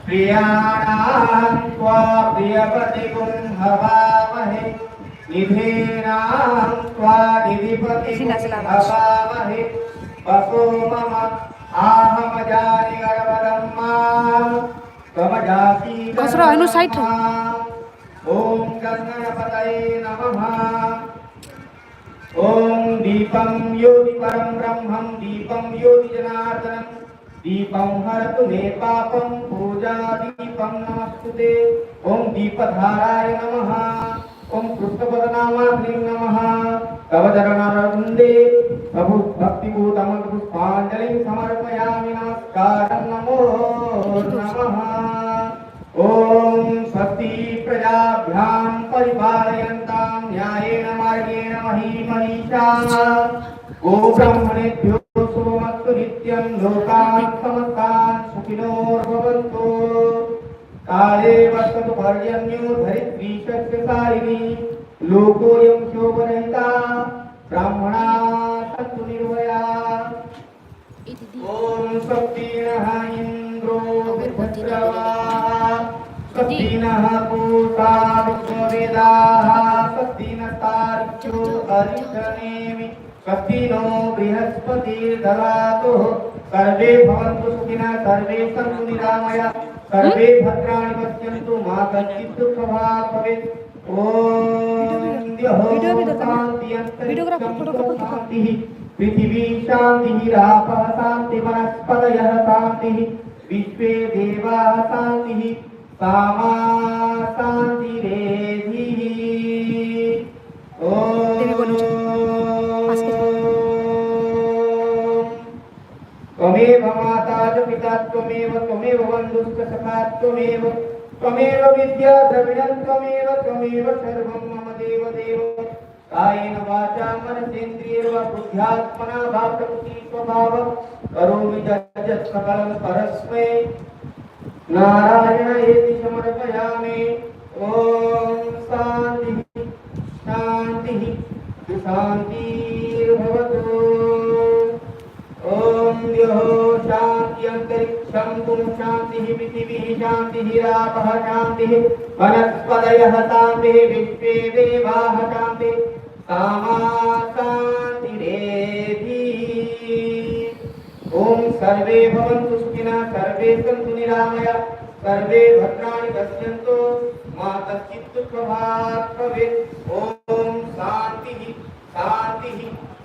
प्रियाणां त्वा प्रियपतिगुं हवामहे निधीनां त्वा निधिपतिगुं हवामहे वसो मम आहमजानि गणपदम्मा त्वमजाति ॐ गणपतये नमः ॐ दीपं योति परं ब्रह्मं दीपं योति जनार्दनं दीपं हरतु मे पापं पूजा दीपं नमस्तुते ॐ दीपधाराय नमः ॐ कृष्णपदनामाग्निं नमः तव चरणारविन्दे प्रभु भक्तिपूतं पुष्पाञ्जलिं समर्पयामि नमस्कारं नमो नमः ॐ स्वस्ति प्रजाभ्यां परिपालयन्तां न्यायेन मार्गेण महीमहीषाः गोब्राह्मणेभ्यो सोमस्तु नित्यं लोकाः समस्ताः सुखिनो भवन्तु काले वर्षतु पर्जन्यो धरित्री सस्यशालिनी लोकोऽयं शोभरहिता ब्राह्मणाः सन्तु निर्भयाः ॐ स्वस्ति नः इन्द्रो वृद्धश्रवाः स्वस्ति नः पूषा विश्ववेदाः स्वस्ति नस्तार्क्ष्यो अरिष्टनेमि स्वस्ति नो बृहस्पतिर्दधातु सर्वे भवन्तु सुखिनः सर्वे सन्तु निरामयाः सर्वे भद्राणि पश्यन्तु मा कश्चित् दुःखभाग् भवेत् ॐ द्यौः शान्तिः पृथिवी शान्तिः रापः शान्तिः वनस्पतयः शान्तिः विश्वे देवाः शान्तिः सामा शान्तिरेधिः ॐ त्वमेव माता च पिता त्वमेव त्वमेव बन्धुश्च सखा त्वमेव त्वमेव विद्या द्रविणं त्वमेव त्वमेव सर्वं मम देवदेव कायेन वाचा मनसेन्द्रियैर्वा बुद्ध्यात्मना वा प्रकृति स्वभावं करोमि यत् सकलं परस्मै नारायणेति समर्पयामि ॐ शान्तिः शान्तिः शान्तिर्भवतु ॐ द्यौः शान्ति अन्तरिक्षं पुं शान्तिः पृथिवी शान्तिः रापः शान्तिः वनस्पतयः शान्तिः विश्वे देवाः शान्तिः सामा शान्तिरेधिः ॐ सर्वे भवन्तु सुखिनः सर्वे सन्तु निरामयाः सर्वे भद्राणि पश्यन्तु मा कश्चित् दुःखभाग् भवेत् ॐ शान्तिः शान्तिः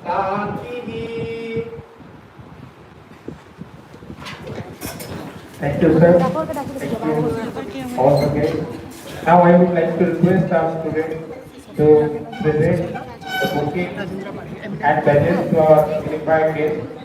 शान्तिः Thank you, sir. Thank you all again. Now I would like to request our students to present the bouquet and badges to our dignified guests.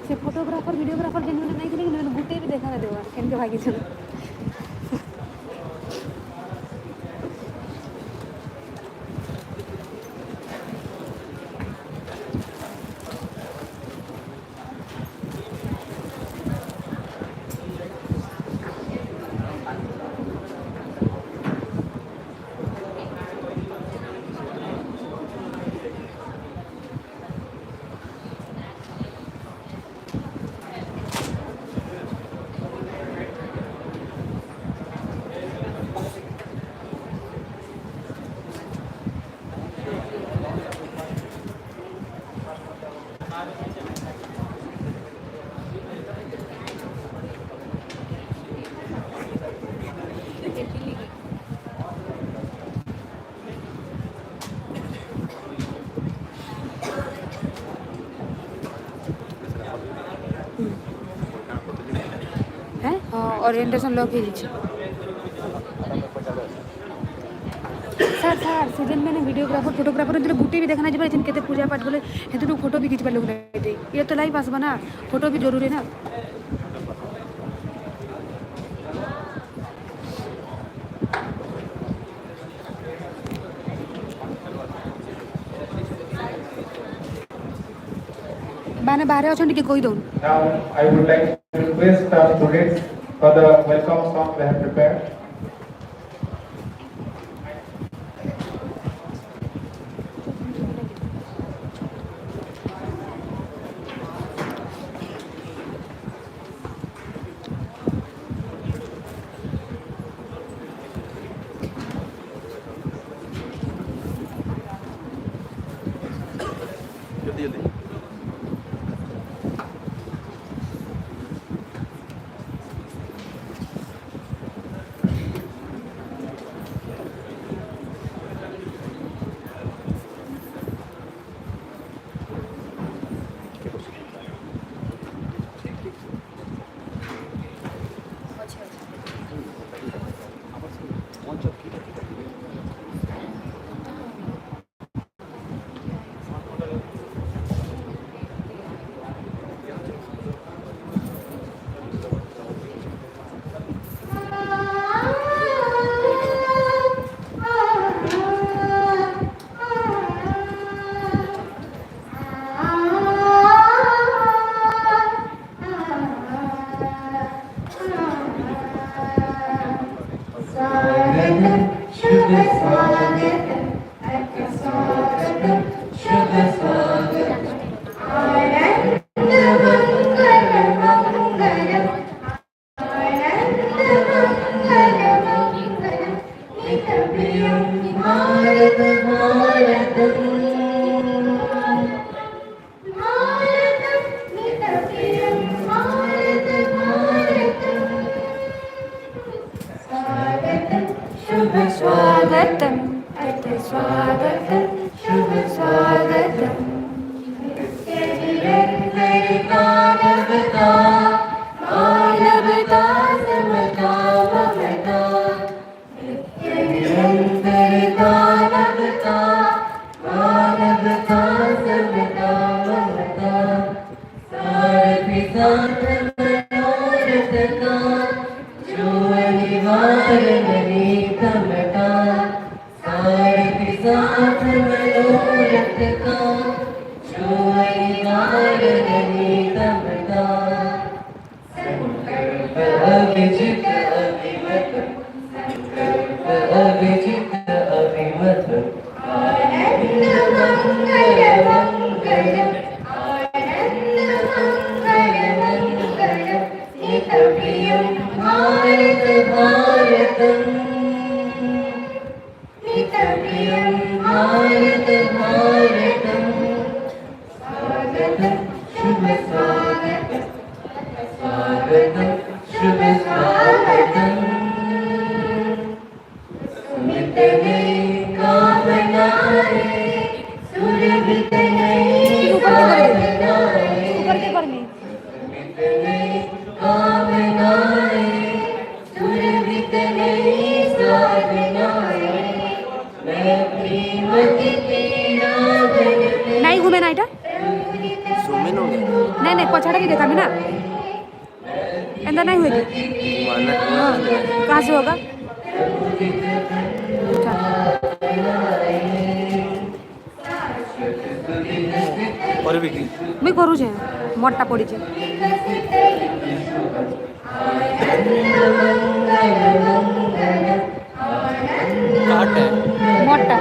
से फोटोग्राफर वीडियोग्राफर जिन नहीं थे लेकिन गुटे भी देखा ना देवा केन के भागी चल ओरिएंटेशन लोग ही सर सर सीजन में वीडियोग्राफर फोटोग्राफर जो गुटे भी देखना चाहिए केते पूजा पाठ बोले हेतु फोटो भी खींचवा लोग नहीं ये तो लाइव आसबा ना फोटो भी जरूरी ना ସେମାନେ ବାହାରେ ଅଛନ୍ତି ଟିକେ କହିଦଉନ୍। Now I would like to request our students for the welcome song they have prepared. नहीं घूमे ना इटा नहीं नहीं पछाड़ा भी देखा भी ना ऐसा नहीं हुए हाँ कहाँ से होगा मुई करू छे मोटा पड़ी छे मोटा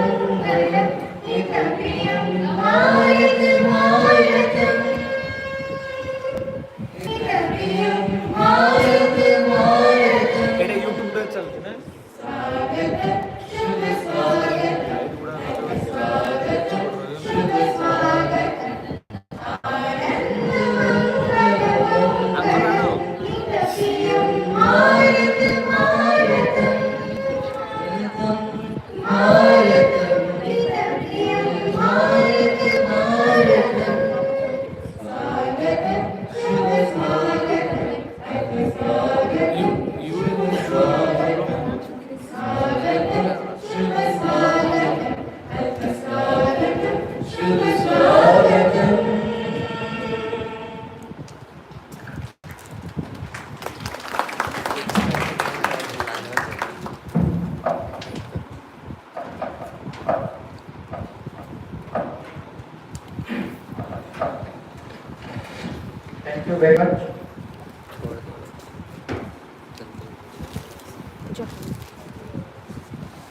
you very much.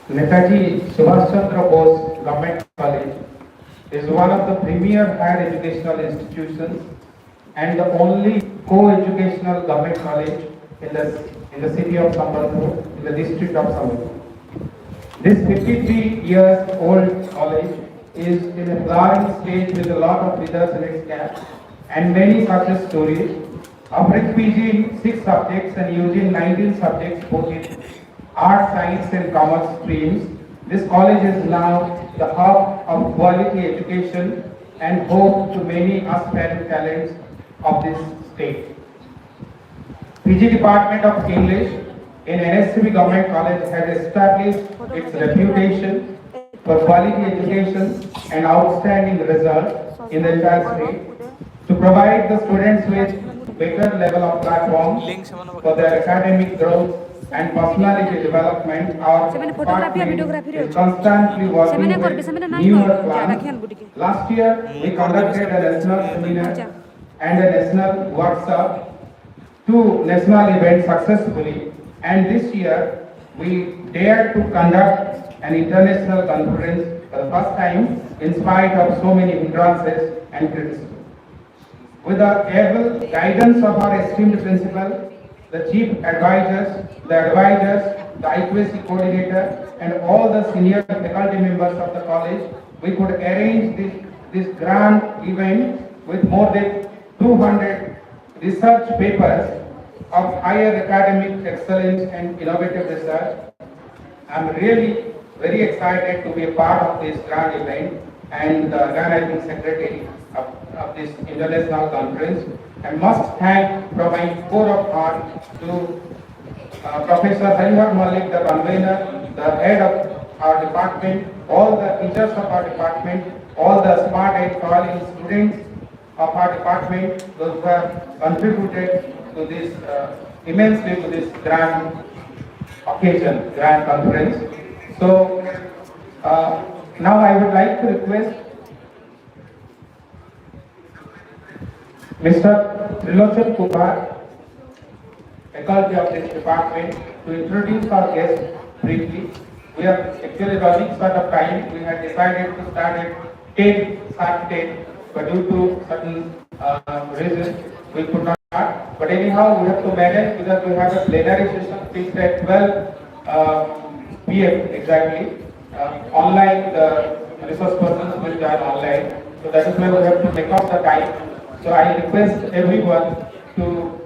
Netaji Subhash Chandra Bose Government College is one of the premier higher educational institutions and the only co-educational government college in the city of Sambalpur, in the district of Sambalpur. This 53 years old college is in a flowering stage with a lot of feathers in its cap and many success stories, offering PG in 6 subjects and UG in 19 subjects, both in art, science and commerce streams. This college is now the hub of quality education and home to many aspiring talents of this state. PG Department of English in NSCB Government College has established its reputation for quality education and outstanding results in the entire state to provide the students with better level of platform for their academic growth and personality development. Our department is constantly working with newer plans. Last year, we conducted a national seminar and a national workshop, 2 national events successfully, and this year we dared to conduct an international conference for the first time in spite of so many hindrances and criticism. With the able guidance of our esteemed principal, the chief advisors, the IQAC coordinator, and all the senior faculty members of the college, we could arrange this grand event with more than 200 research papers of higher academic excellence and innovative research. I am really very excited to be a part of this grand event and the organizing secretary of this international conference. I must thank from my core of heart to Professor Harivar Malik, the convener, the head of our department, all the teachers of our department, all the smart and calling students of our department, those who have contributed to this immensely to this grand occasion, grand conference. So now I would like to request Mr. Trilochan Kumar, faculty of this department, to introduce our guest briefly. We are actually running short of time. We had decided to start at 10, but due to certain reasons, we could not start. But anyhow, we have to manage because we have a plenary session fixed at 12 p.m. exactly. Online, the resource persons will join online. So that is why we have to make up the time. So I request everyone to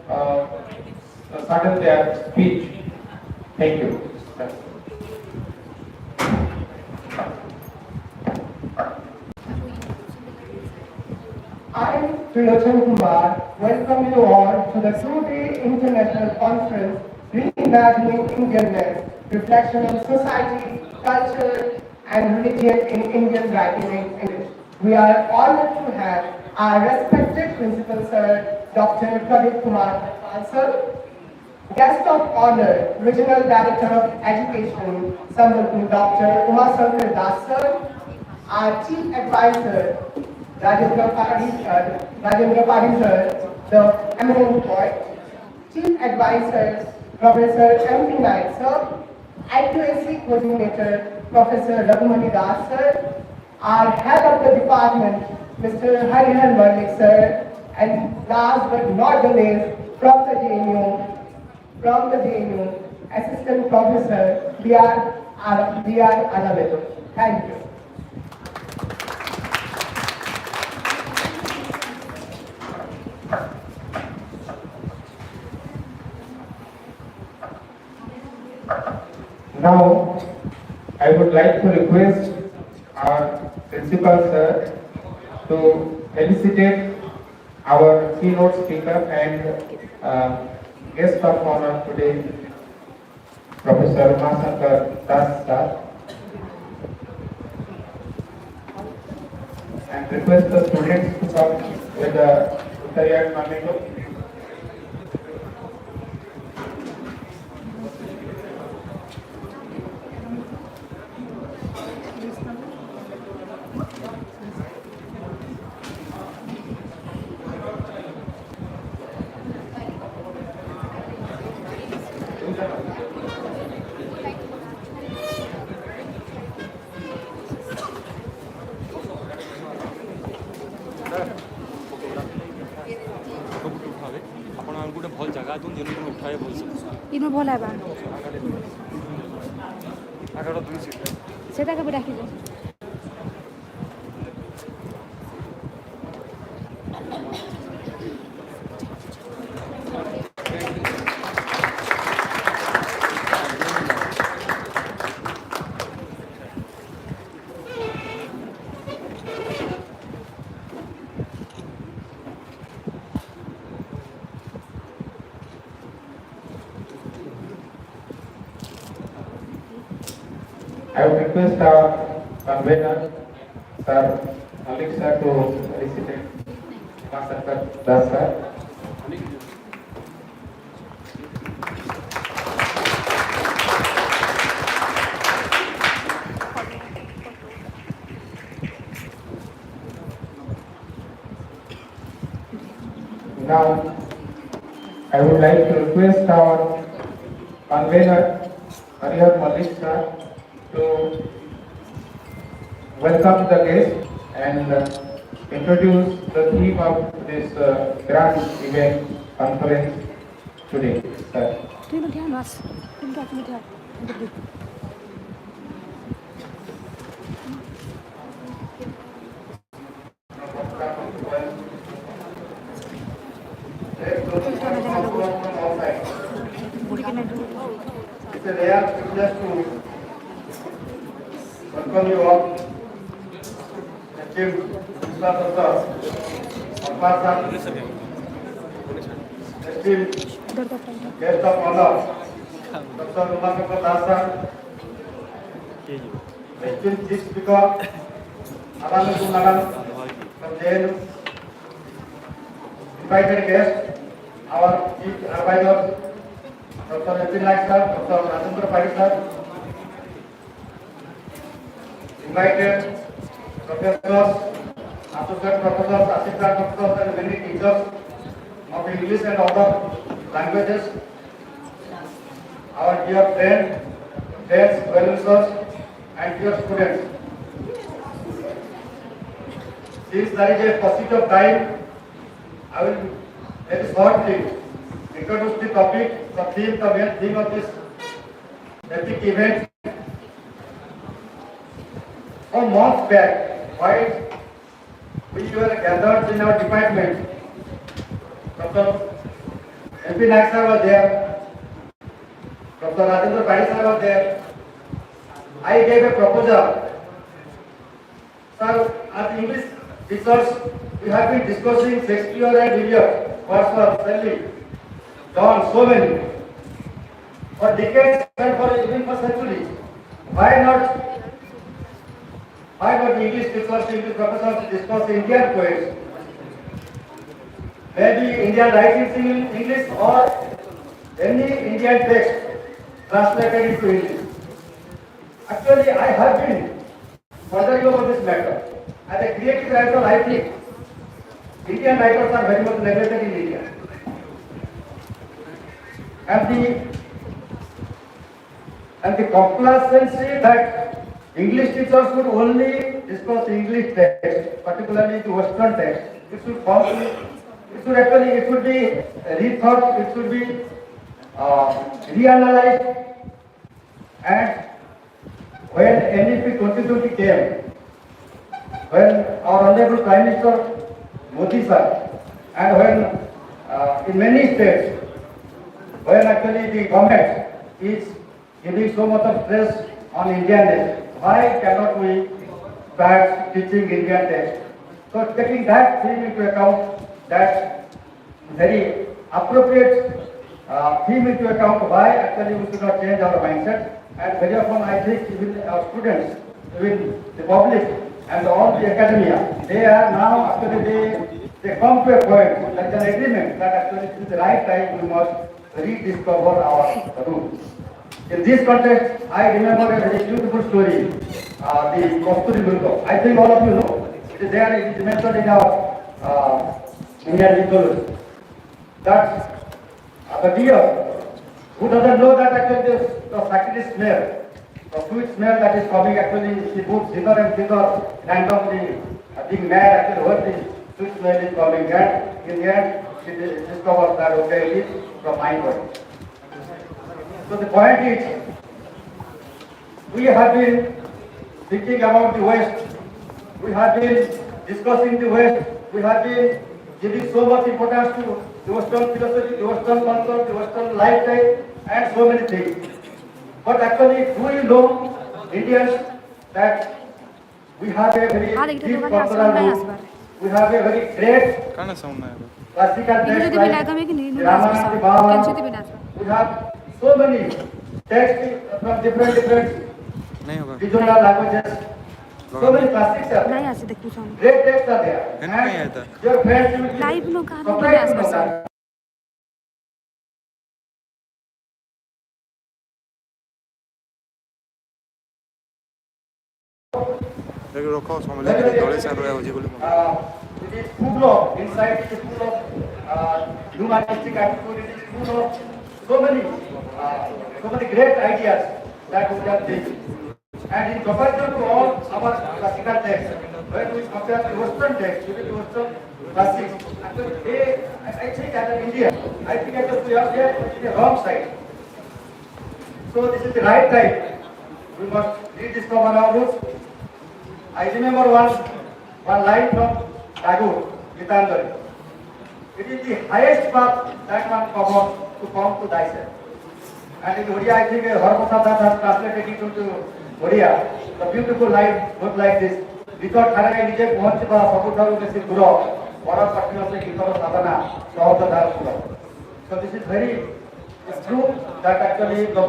start their speech. Thank you. I, Trilochan Kumar, welcome you all to the 2-day international conference Reimagining Indianness, reflection on society, culture and religion in Indian writing in English. We are honored to have our respected principal sir, Dr. Pradip Kumar sir, guest of honor, Regional Director of Education, Sambalpur, Dr. Uma Shankar Das sir, our Chief Advisor, Rajendra Padhi sir, the eminent poet, Chief Advisors, Professor M.P. Naik sir, IQAC Coordinator, Professor Raghumani Das sir, our Head of the Department, Mr. Harivar Malik sir, and last but not the least, from the JNU, Assistant Professor B.R. Alamedo. Thank you. Now, I would like to request our principal sir to felicitate our keynote speaker and guest of honor today, Professor Uma Shankar Das sir, and request the students to come with the Uttarayan Mamiko. ଇନୁ ଭଲ ହେବା ସେଟା କେବେ ଡାକିବ I would request our convener, Sir Malik sir, to recitate Master Das sir. Now, I would like to request our convener, Harihar Malik sir, to welcome the guest and introduce the theme of this grand event conference today. Sir. তুই মধ্যে আস তুমি কাছে মধ্যে It's a rare privilege to welcome you all. The Chief Minister of the esteemed guest of honor, Dr. Umakapur Das sir, esteemed Chief Speaker, Anand Nagan from JNU, invited guests, our Chief Advisor, Dr. Epin Naik sir, Dr. Rajendra Parik sir, invited professors, associate professors, assistant professors and many teachers of English and other languages, our dear friends, well-wishers and dear students. Since there is a paucity of time, I will very shortly introduce the topic, the main theme of this epic event. A month back, while we were gathered in our department, Dr. MP Naik sir was there, Dr. Rajendra Parik sir was there. I gave a proposal. Sir, as English teachers, we have been discussing Shakespeare and Eliot, Wordsworth, Shelley, John, so many, for decades and even for centuries. Why not the English teachers, English professors discuss Indian poets? Maybe Indian writings in English or any Indian text translated into English. Actually, I have been wondering about this matter. As a creative writer, I think Indian writers are very much neglected in India. And the complacency that English teachers would only discuss English text, particularly the Western text, it should be rethought, it should be reanalyzed. And when NEP 2020 came, when our Honorable Prime Minister Modi sir, and when in many states, when actually the government is giving so much of stress on Indianness, why cannot we start teaching Indian text? So taking that theme into account, that very appropriate theme into account, why actually we should not change our mindset. And very often I think even our students, even the public and all the academia, they are now actually they come to a point, like an agreement, that actually it is the right time we must rediscover our roots. In this context, I remember a very beautiful story, the Kasturi Durga. I think all of you know. It is there, it is mentioned in our Indian mythology. That the deer, who doesn't know that actually the sacred smell, the sweet smell that is coming, actually she moves hither and thither, randomly being mad actually what the sweet smell is coming, and in the end she discovers that okay, it is from my body. So the point is, we have been thinking about the West. We have been discussing the West. We have been giving so much importance to the Western philosophy, the Western concept, the Western lifestyle, and so many things. But actually, do you know, Indians, that we have a very deep cultural root. We have a very great classical texts like the Ramayana, the Mahabharata. We have so many texts from different regional languages. So many classics are नाही there. असं देख तू सांग Great texts are there. And your friends will be live नको हा surprised to know असं that. It is full of insight, it is full of humanistic attitude, it is full of so many great ideas that we can take. And in comparison to all our classical texts, when we compare the Western text with the Western classics, actually, I think as an Indian, I think that we are there on the wrong side. So this is the right time. We must rediscover our roots. I remember one line from Tagore, Gitanjali. It is the highest path that one come to thyself. And in Odia, I think Harmasada has translated it into Odia. The beautiful line goes like this. Without Harangai Nijay Mohanchiba Sabutaru Mesi Guru, Vara Patnase Gitaro Sadhana, Sahodadar Guru. So this is very true that actually the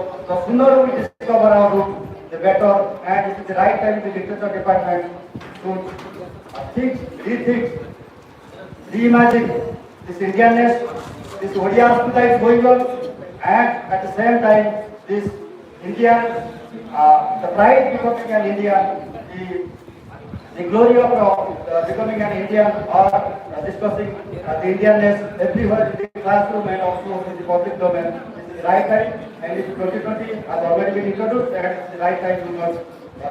sooner we discover our root, the better, and it is the right time the literature department to think, rethink, reimagine this Indianness, this Odia Aspita is going on, and at the same time this Indian, the pride becoming an Indian, the glory of becoming an Indian or discussing the Indianness everywhere in the classroom and also in the public domain. This is the right time, and if 2020 has already been introduced, and it's the right time we must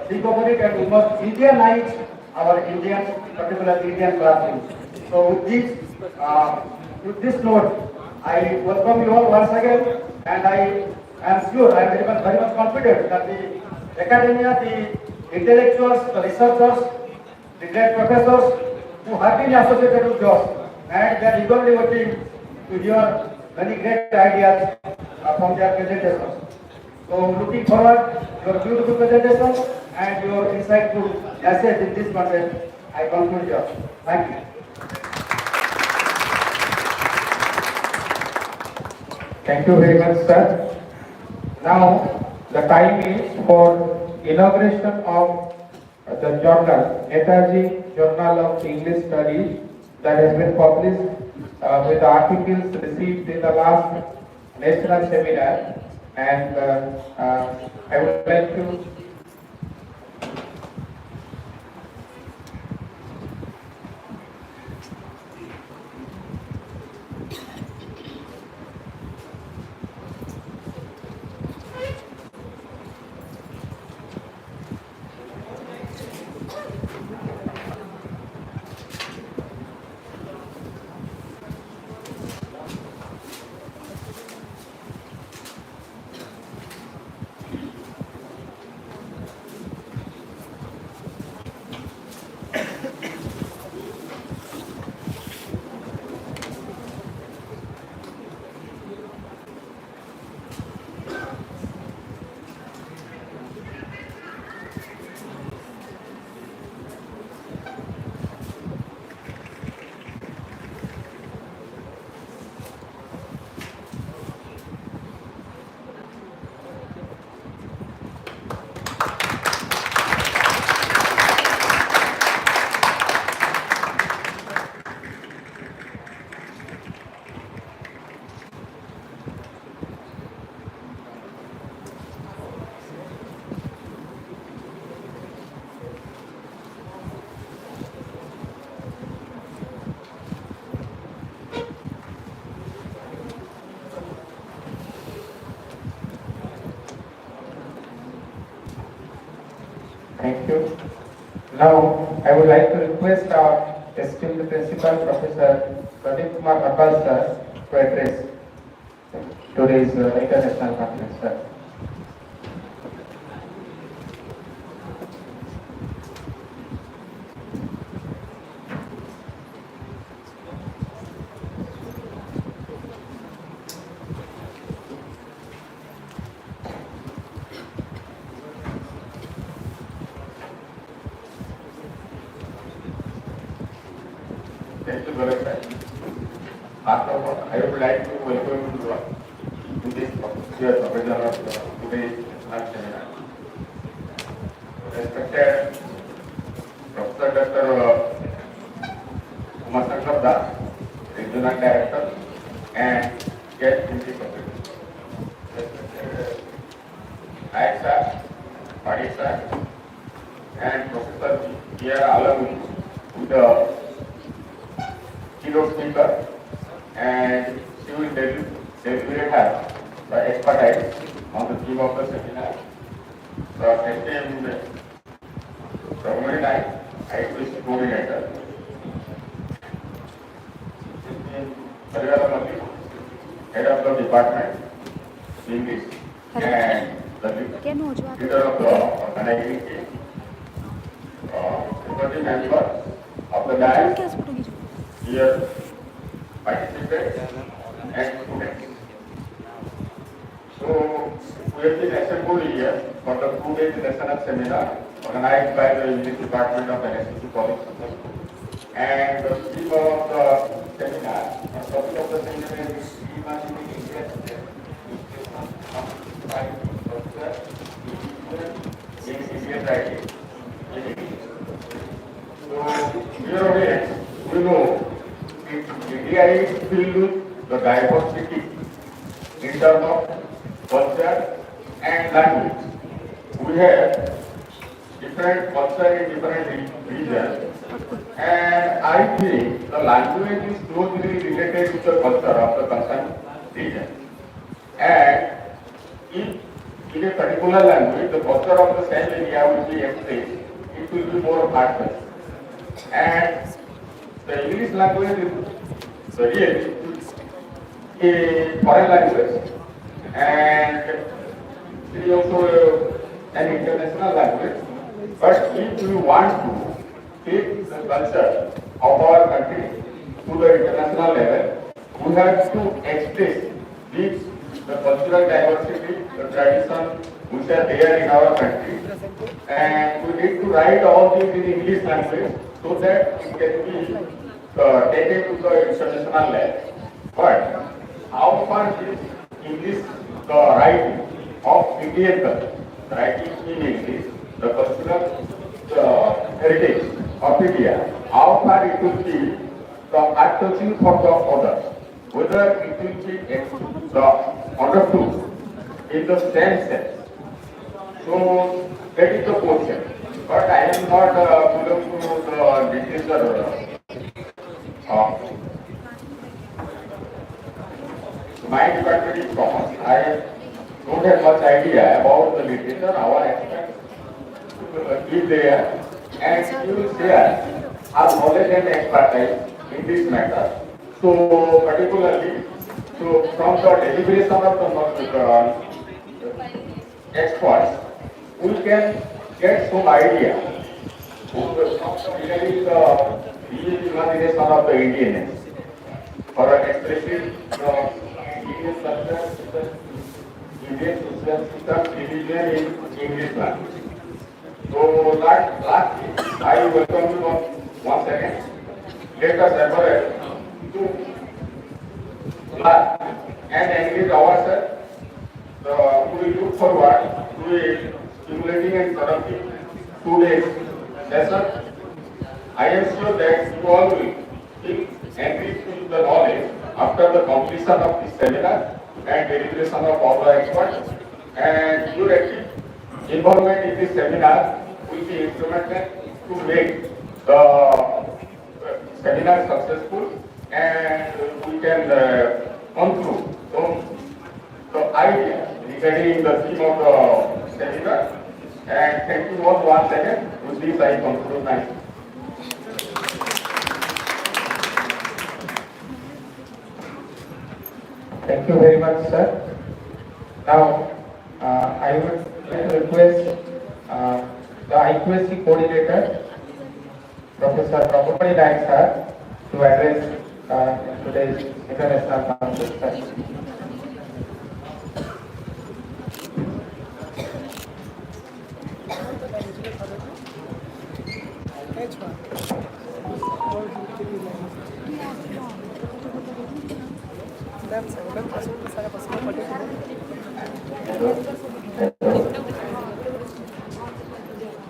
think about it and we must Indianize our Indian, particularly Indian classrooms. So with this note, I welcome you all once again, and I am sure, I am very much confident that the academia, the intellectuals, the researchers, the great professors who have been associated with us, and they are eagerly waiting to hear many great ideas from their presentations. So looking forward to your beautiful presentation and your insightful essay in this content. I conclude here. Thank you. Thank you very much, sir. Now, the time is for inauguration of the journal, Netaji Journal of English Studies, that has been published with the articles received in the last national seminar. And I would like to thank you. Now, I would like to request our esteemed principal, Professor Pradeep Kumar Abbas sir, to address. today's international conference, sir. Thank you very much. After all, I would like to welcome you to this year's occasion of today's seminar. Respected Professor Dr. Umasankar Das, Regional Director and Guest Deputy Secretary. Respected Nayak sir, Padi sir, and Professor here along with the keynote speaker, and she will deliberate her expertise on the theme of the seminar. The esteemed Government IPC coordinator, head of the department, English, and the leader of the organizing team, supporting member of the DICE, here participants and students. So we have been assembled here for the 2-day national seminar organized by the English Department of NSCB College. And the theme of the seminar, the topic of the seminar is reimagining India's in Indian writing. So here again, we know India is filled with the diversity in terms of culture and language. We have different culture in different regions, and I think the language is closely related to the culture of the concerned region. And if in a particular language, the culture of the same area will be expressed, it will be more heartfelt. And the English language is really a foreign language, and it is also an international language. But if we want to take the culture of our country to the international level, we have to express this, the cultural diversity, the tradition which are there in our country, and we need to write all these in English language so that it can be taken to the international level. But how far is English the writing of Indian culture, writing in English, the cultural heritage of India, how far it will be the heart-touching for the others, whether it will be understood in the same sense. So that is the question. But I am not belong to the literature. My department is commerce. I don't have much idea about the literature. Our experts live there, and you will share our knowledge and expertise in this matter. So particularly, so from the deliberation of the experts, we can get some idea from really the imagination of the Indians for expressing the Indian culture, Indian social system, religion in English language. So lastly, I welcome you once again. Let us evaluate to learn and engage ourselves. We look forward to a stimulating and productive 2 days session. I am sure that you all will feel enriched with the knowledge after the completion of this seminar and deliberation of all the experts. And your active involvement in this seminar will be instrumental to make the seminar successful, and we can conclude the idea regarding the theme of the seminar. And thank you all once again. With this, I conclude my. Thank you very much, sir. Now, I would like to request the IQSC coordinator, Professor Prabhupada Naik sir, to address today's international conference. Sir.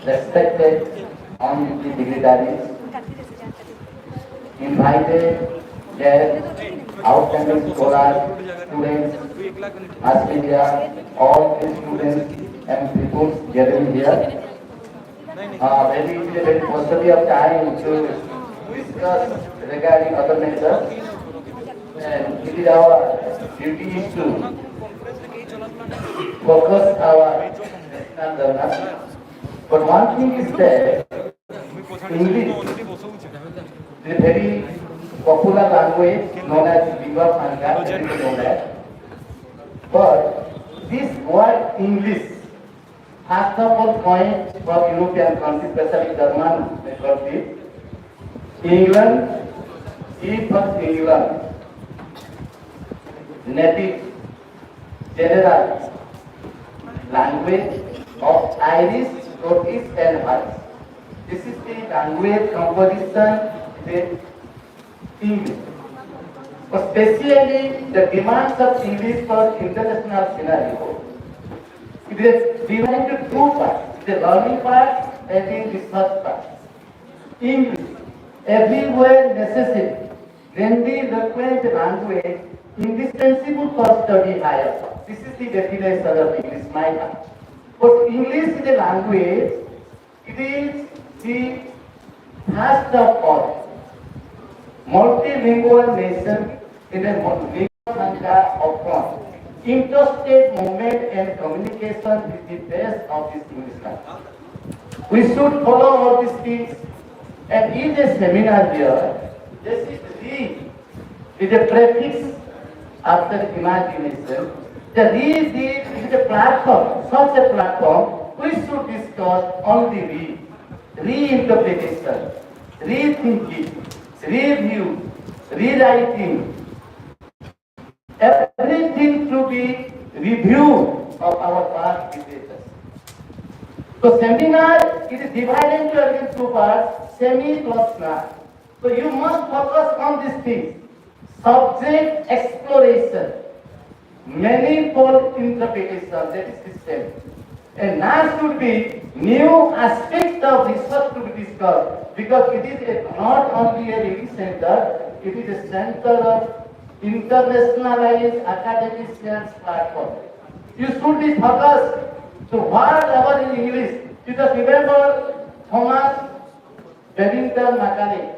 Respected honorary dignitaries, invited guests, outstanding scholars, students, mass media, all the students and people gathering here. Maybe it is a very possibility of time to discuss regarding other matters, and it is our duty to focus our national learners. But one thing is that English is a very popular language known as lingua franca, everyone know that. But this word English, first of all, coined from European countries, especially German countries. England, E for England, native, general language of Irish, Scottish and Welsh. This is the language composition with English. Especially the demands of English for international scenario. It is divided into two parts, the learning part and the research part. English, everywhere necessary, grandiloquent language, indispensable for study higher. This is the definition of English, my part. But English is a language, it is the first of all multilingual nation in a lingua franca of one. Interstate movement and communication is the base of this English language. We should follow all these things, and in a seminar here, this is read is a prefix after imagination. The read is a platform, such a platform, we should discuss only reinterpretation, rethinking, review, rewriting, everything to be review of our past literatures. So seminar it is divided into two parts, semi plus na. So you must focus on these things. Subject exploration, manifold interpretation, that is the same. And now should be new aspect of research to be discussed, because it is not only a reading center, it is a center of internationalized academic science platform. You should be focused to whatever in English. You just remember Thomas Babington Macaulay,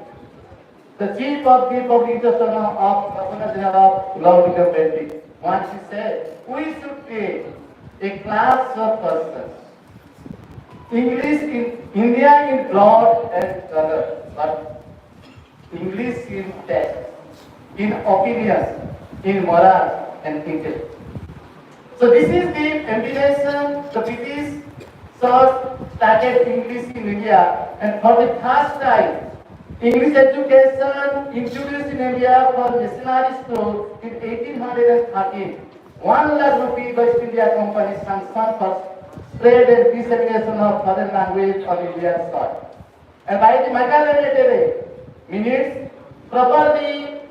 the chief of the publication of Governor General of Law Department. Once he said, we should take a class of persons. English in India in blood and color, but English in text, in opinions, in moral and thinking. So this is the ambition the British started English in India, and for the first time, English education introduced in India for missionary school in 1813. 1 lakh rupee West India Company sanctioned for spread and dissemination of foreign language on Indian soil. And by the Macaulay minutes, properly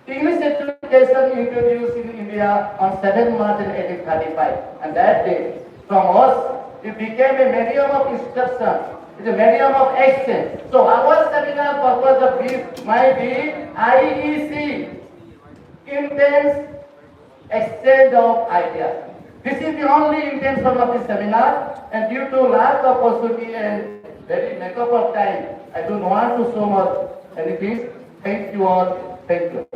English education introduced in India on 7 March 1835. And that day, from us, it became a medium of instruction. It's a medium of exchange. So our seminar purpose of this might be IEC, intense exchange of ideas. This is the only intention of this seminar, and due to lack of possibility and very makeup of time, I don't want to so much anything. Thank you all. Thank you.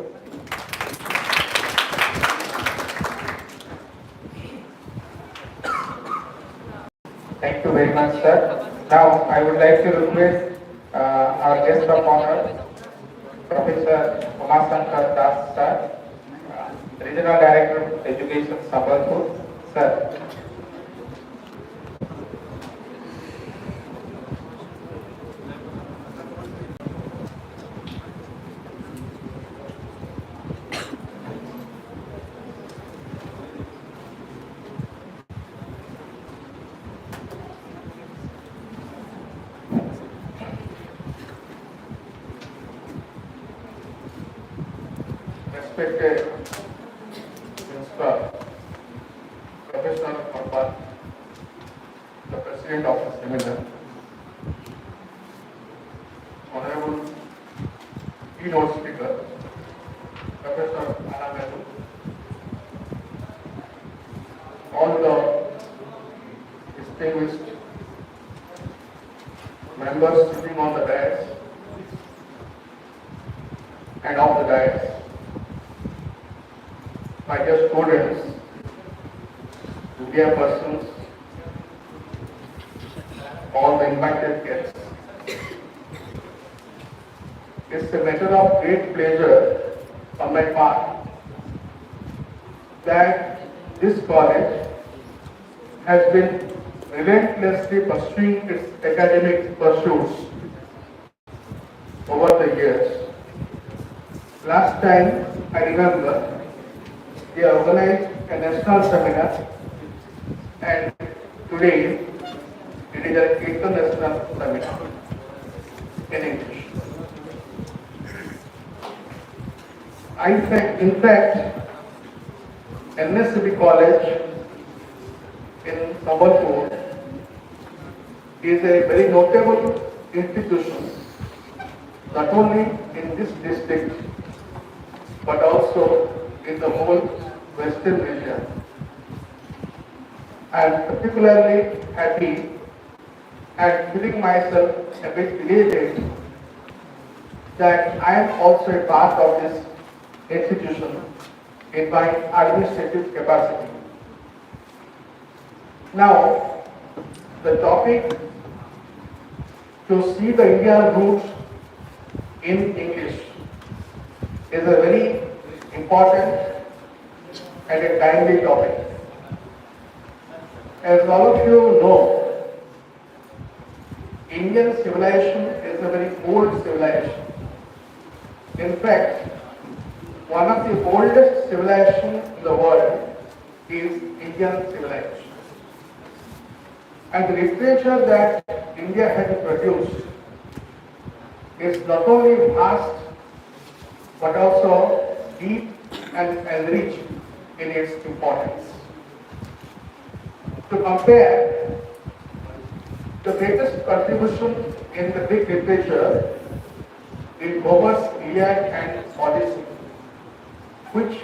Thank you very much, sir. Now, I would like to request our guest of honor, Professor Umasankar Das, sir, Regional Director of Education, Sambalpur, Sir. Respected Principal, Professor Korpal, the President of the seminar, Honorable keynote speaker, Professor Anamelu, all the distinguished members sitting on the dais and off the dais, my dear students, media persons, all the invited guests. It's a matter of great pleasure on my part that this college has been relentlessly pursuing its academic pursuits over the years. Last time, I remember, they organized a national seminar, and today it is an international seminar in English. In fact, NSCB College in Sambalpur is a very notable institution, not only in this district but also in the whole Western region. I am particularly happy and feeling myself a bit elated that I am also a part of this institution in my administrative capacity. Now, the topic to see the Indian roots in English is a very important and a timely topic. As all of you know, Indian civilization is a very old civilization. In fact, one of the oldest civilizations in the world is Indian civilization. And the literature that India has produced is not only vast but also deep and rich in its importance. To compare, the greatest contribution in the Greek literature is Homer's Iliad and Odyssey, which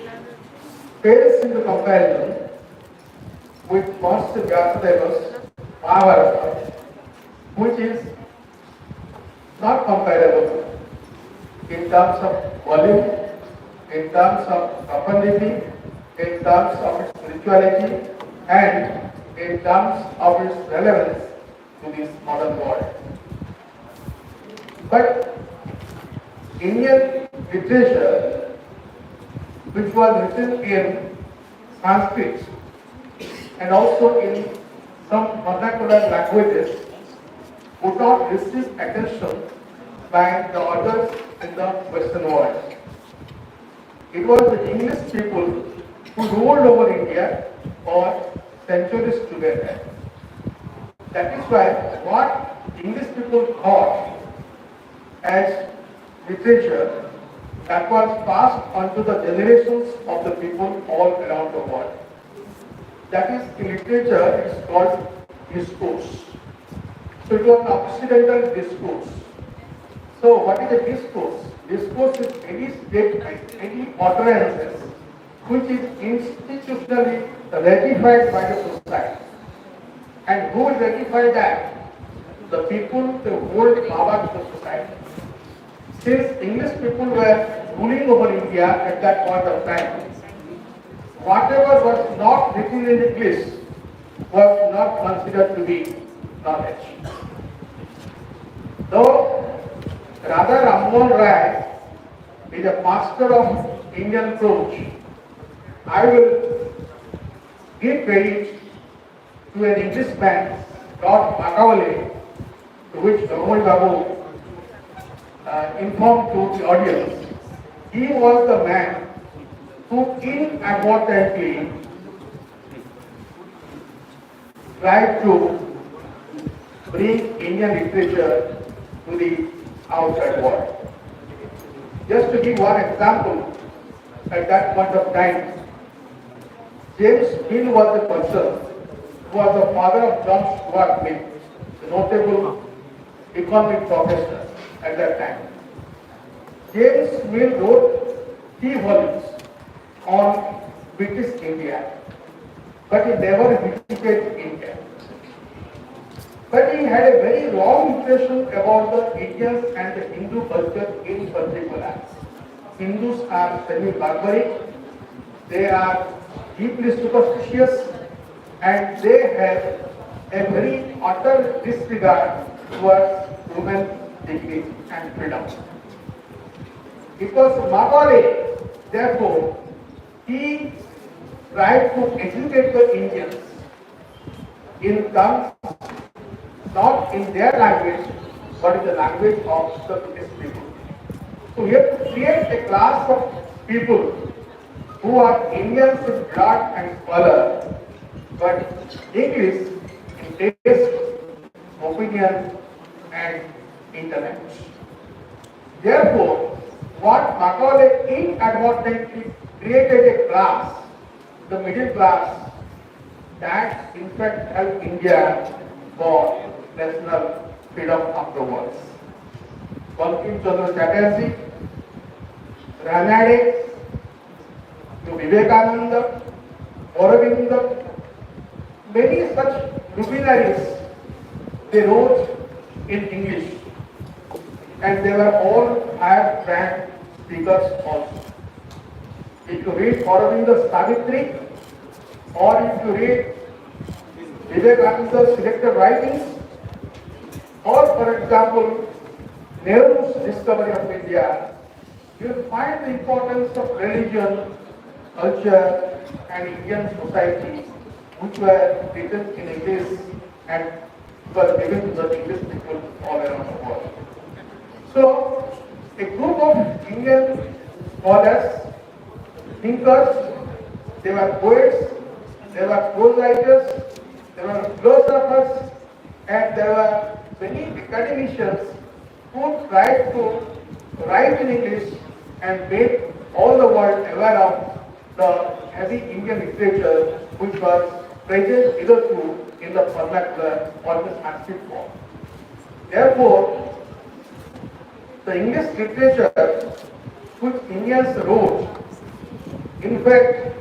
pales into comparison with Master Vyasadeva's Mahabharata, which is not comparable in terms of volume, in terms of profundity, in terms of its spirituality, and in terms of its relevance to this modern world. But Indian literature, which was written in Sanskrit and also in some vernacular languages, would not receive attention by the others in the Western world. It was the English people who ruled over India for centuries together. That is why what English people thought as literature, that was passed on to the generations of the people all around the world. That is, in literature, it's called discourse. So it was an Occidental discourse. So what is a discourse? Discourse is any statement, any utterances which is institutionally ratified by the society. And who will ratify that? The people, the whole power of the society. Since English people were ruling over India at that point of time, whatever was not written in English was not considered to be knowledge. Though Radha Rammohan Rai is a master of Indian prose, I will give credit to an Englishman, Lord Macaulay, to which Ramon Babu informed to the audience. He was the man who inadvertently tried to bring Indian literature to the outside world. Just to give one example, at that point of time, James Mill was the person who was the father of John Stuart Mill, the notable economic professor at that time. James Mill wrote 3 volumes on British India, but he never visited India. But he had a very wrong impression about the Indians and the Hindu culture in particular. Hindus are semi-barbaric, they are deeply superstitious, and they have a very utter disregard towards human dignity and freedom. It was Macaulay, therefore, he tried to educate the Indians in terms not in their language, but in the language of the British people. So we have to create a class of people who are Indians in blood and color, but English in taste, opinion, and intellect. Therefore, what Macaulay inadvertently created a class, the middle class, that in fact helped India for national freedom afterwards. Bankim Chandra Chatterjee, Ranade, to Vivekananda, Aurobindo, many such luminaries, they wrote in English, and they were all higher ranked speakers also. If you read Aurobindo's Savitri, or if you read Vivekananda's selected writings, or for example, Nehru's discovery of India, you will find the importance of religion, culture, and Indian society, which were written in English and were given to the English people all around the world. So, a group of Indian scholars, thinkers, they were poets, they were prose writers, they were philosophers, and there were many academicians who tried to write in English and make all the world aware of the heavy Indian literature which was present hitherto in the vernacular or the Sanskrit form. Therefore, the English literature which Indians wrote, in fact,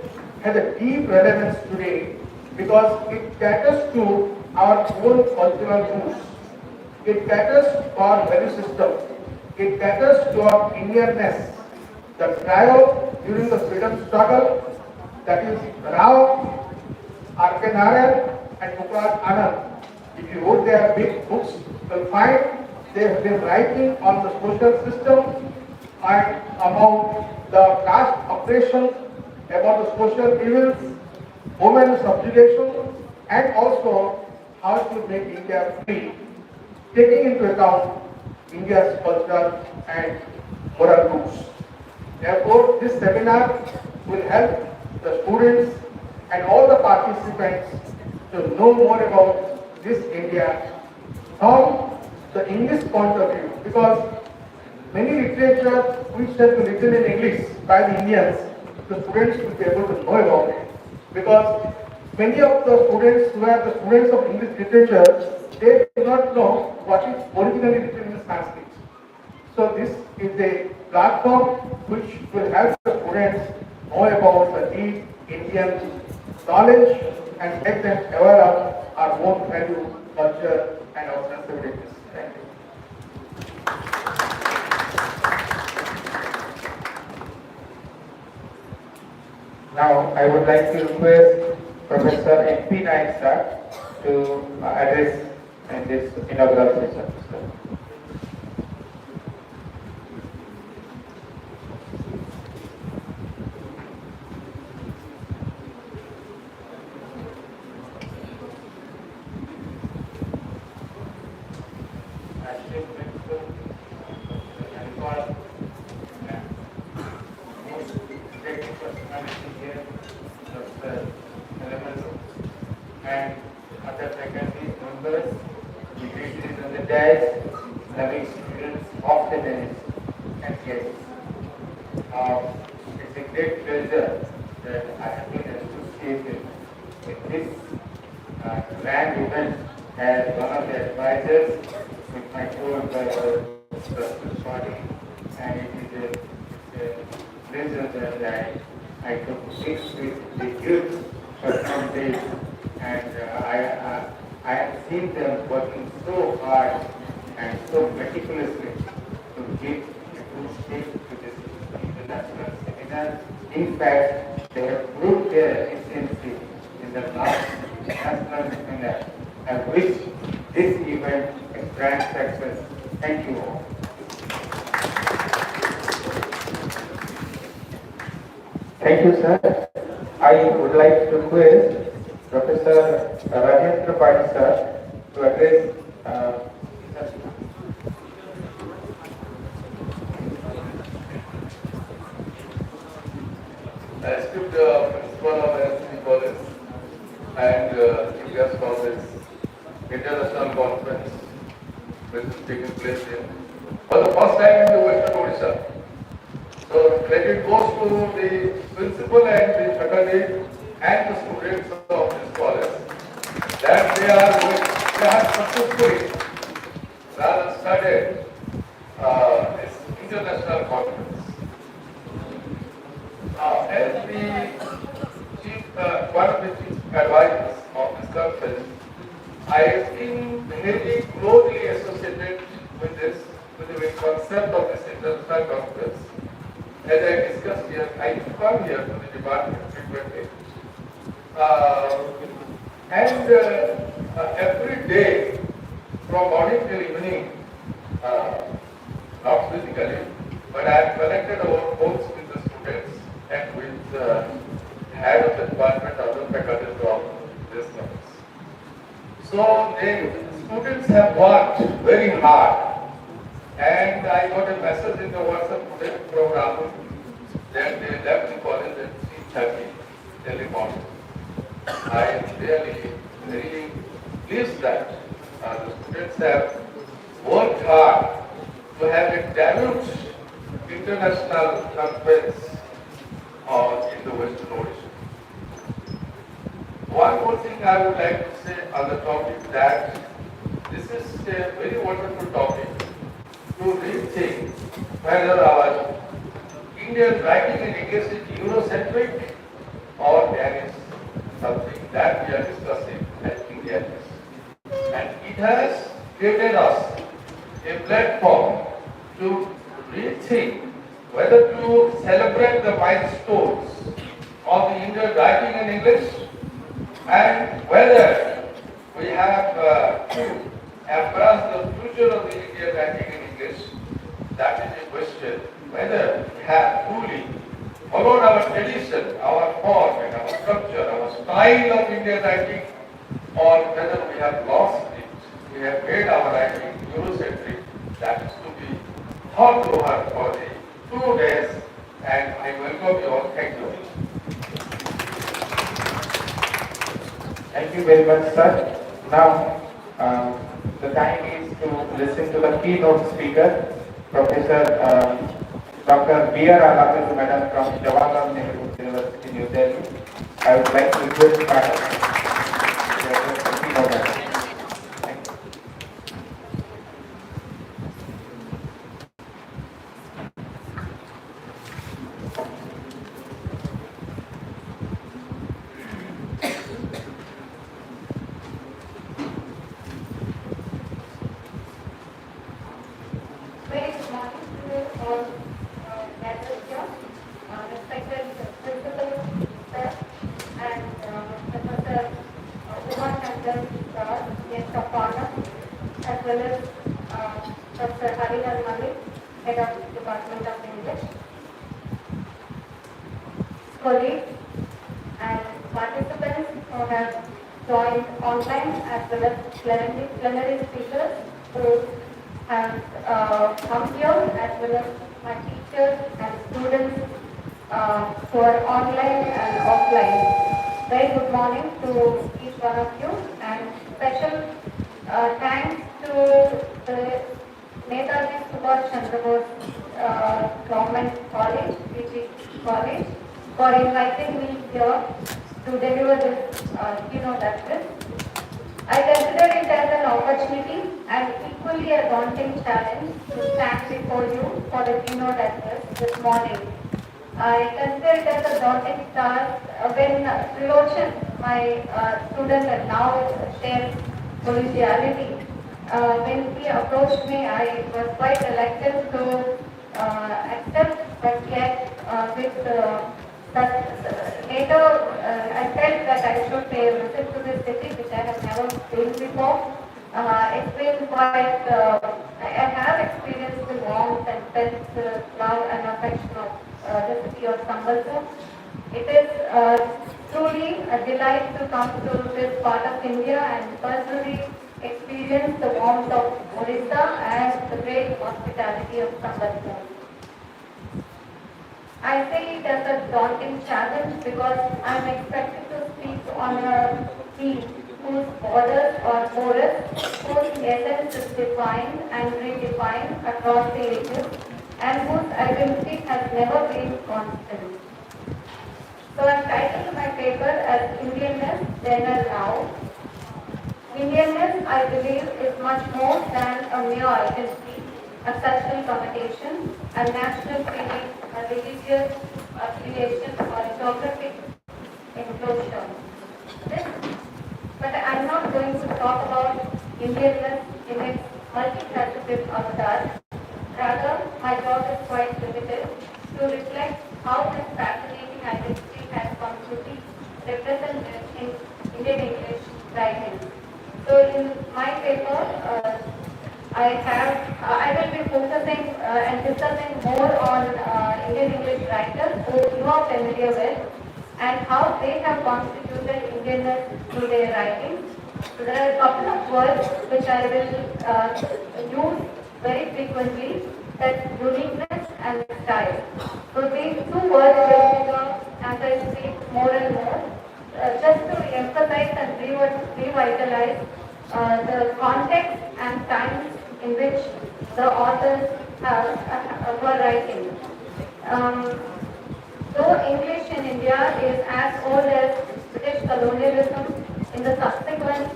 has a deep relevance today because it caters to our own cultural roots. It caters to our value system. It caters to our Indianness. The trio during the freedom struggle, that is Rao, Arkenarayan, and Mukad Anand. If you wrote their big books, you will find they have been writing on the social system and about the caste oppression, about the social evils, women subjugation, and also how to make India free, taking into account India's cultural and moral roots. Therefore, this seminar will help the students and all the participants to know more about this India from the English point of view, because many literature which has been written in English by the Indians, the students will be able to know about it, because many of the students who are the students of English literature, they do not know what is originally written in Sanskrit. So this is a platform which will help the students know about the deep Indian knowledge and make them aware of our own value, culture, and our sensibilities. Thank you. Now, I would like to request Professor M.P. Naik sir to address in this inaugural session. assistant principal, and most great personality here, Dr. Elemental, and other faculty members, dignitaries on the dais, loving students of the NSCB, and guests. It's a great pleasure that I have been associated with this grand event as one of the advisors with my co-advisor, Dr. Swati, and it's a pleasure that I could mix with the youth for some days, and I have seen them working so hard and so meticulously to give a good shape to this international seminar. In fact, they have proved their efficiency in the last national seminar. I wish this event a grand success. Thank you all. Thank you, sir. I would like to request Professor Rajendra Pai sir to address I skipped the principal of NSCB College and India's Congress International Conference, which is taking place for the first time in the Western Odisha. So credit goes to the principal and the faculty and the students of this college that they have successfully started this international conference. As one of the chief advisors of this conference, I have been very closely associated with the concept of this international conference. As I discussed here, I come here to the department frequently. Every day, from morning till evening, not physically, but I have collected our votes with the students and with the head of the department, other faculty of this campus. So the students have worked very hard, and I got a message in the WhatsApp today from Rahul that they left the college at 3:30 early morning. I am really very pleased that the students have worked hard to have a debut international conference in the Western Odisha. One more thing I would like to say on the topic that this is a very wonderful topic to rethink whether our Indian writing in English is Eurocentric or there is something that we are discussing as Indianness. And it has created us a platform to rethink whether to celebrate the milestones of the Indian writing in English and whether we have to embrace the future of the Indian writing in English. That is a question whether we have truly followed our tradition, our form and our structure, our style of Indian writing, or whether we have lost it. We have made our writing Eurocentric. That is to be thought over for the 2 days, and I welcome you all. Thank you. Thank you very much, sir. Now, the time is to listen to the keynote speaker, Professor Dr. B.R. Alapur, Madam from Jawaharlal Nehru University, New Delhi. I would like to request Madam to address the keynote address. Thank you. Very good morning to all gathered here, respected principal, sir, and Professor Uma Chandan, guest of honor, as well as Dr. Harilan Malik, head of Department of English, colleagues, and participants who have joined online as well as plenary speakers who have come here, as well as my teachers and students who are online and offline. Very good morning to each one of you, and special thanks to the Netaji Subhash Chandra Bose Government College, PG College, for inviting me here to deliver this keynote address. I consider it as an opportunity and equally a daunting challenge to stand before you for the keynote address this morning. I consider it as a daunting task when Trilochan, my student and now shares collegiality, when he approached me, I was quite reluctant to accept, but yet with later I felt that I should pay a visit to this city, which I have never been before. It's been quite, I have experienced the warmth and felt the love and affection of the city of Sambalpur. It is truly a delight to come to this part of India and personally experience the warmth of Odisha and the great hospitality of Sambalpur. I say it as a daunting challenge because I am expected to speak on a theme whose borders are porous, whose essence is defined and redefined across the ages, and whose identity has never been constant. So I have titled my paper as Indianness Then and Now. Indianness, I believe, is much more than a mere identity, a cultural connotation, a national feeling, a religious affiliation, or a geographic enclosure. But I am not going to talk about Indianness in its multifaceted avatar. Rather, my job is quite limited to reflect how this fascinating identity has come to be represented in Indian English writing. So in my paper, I will be focusing and discussing more on Indian English writers who you are familiar with and how they have constituted Indianness through their writing. So there are a couple of words which I will use very frequently, that's uniqueness and style. So these two words will figure as I speak more and more, just to emphasize and revitalize the context and times in which the authors were writing. Though English in India is as old as British colonialism, in the subsequent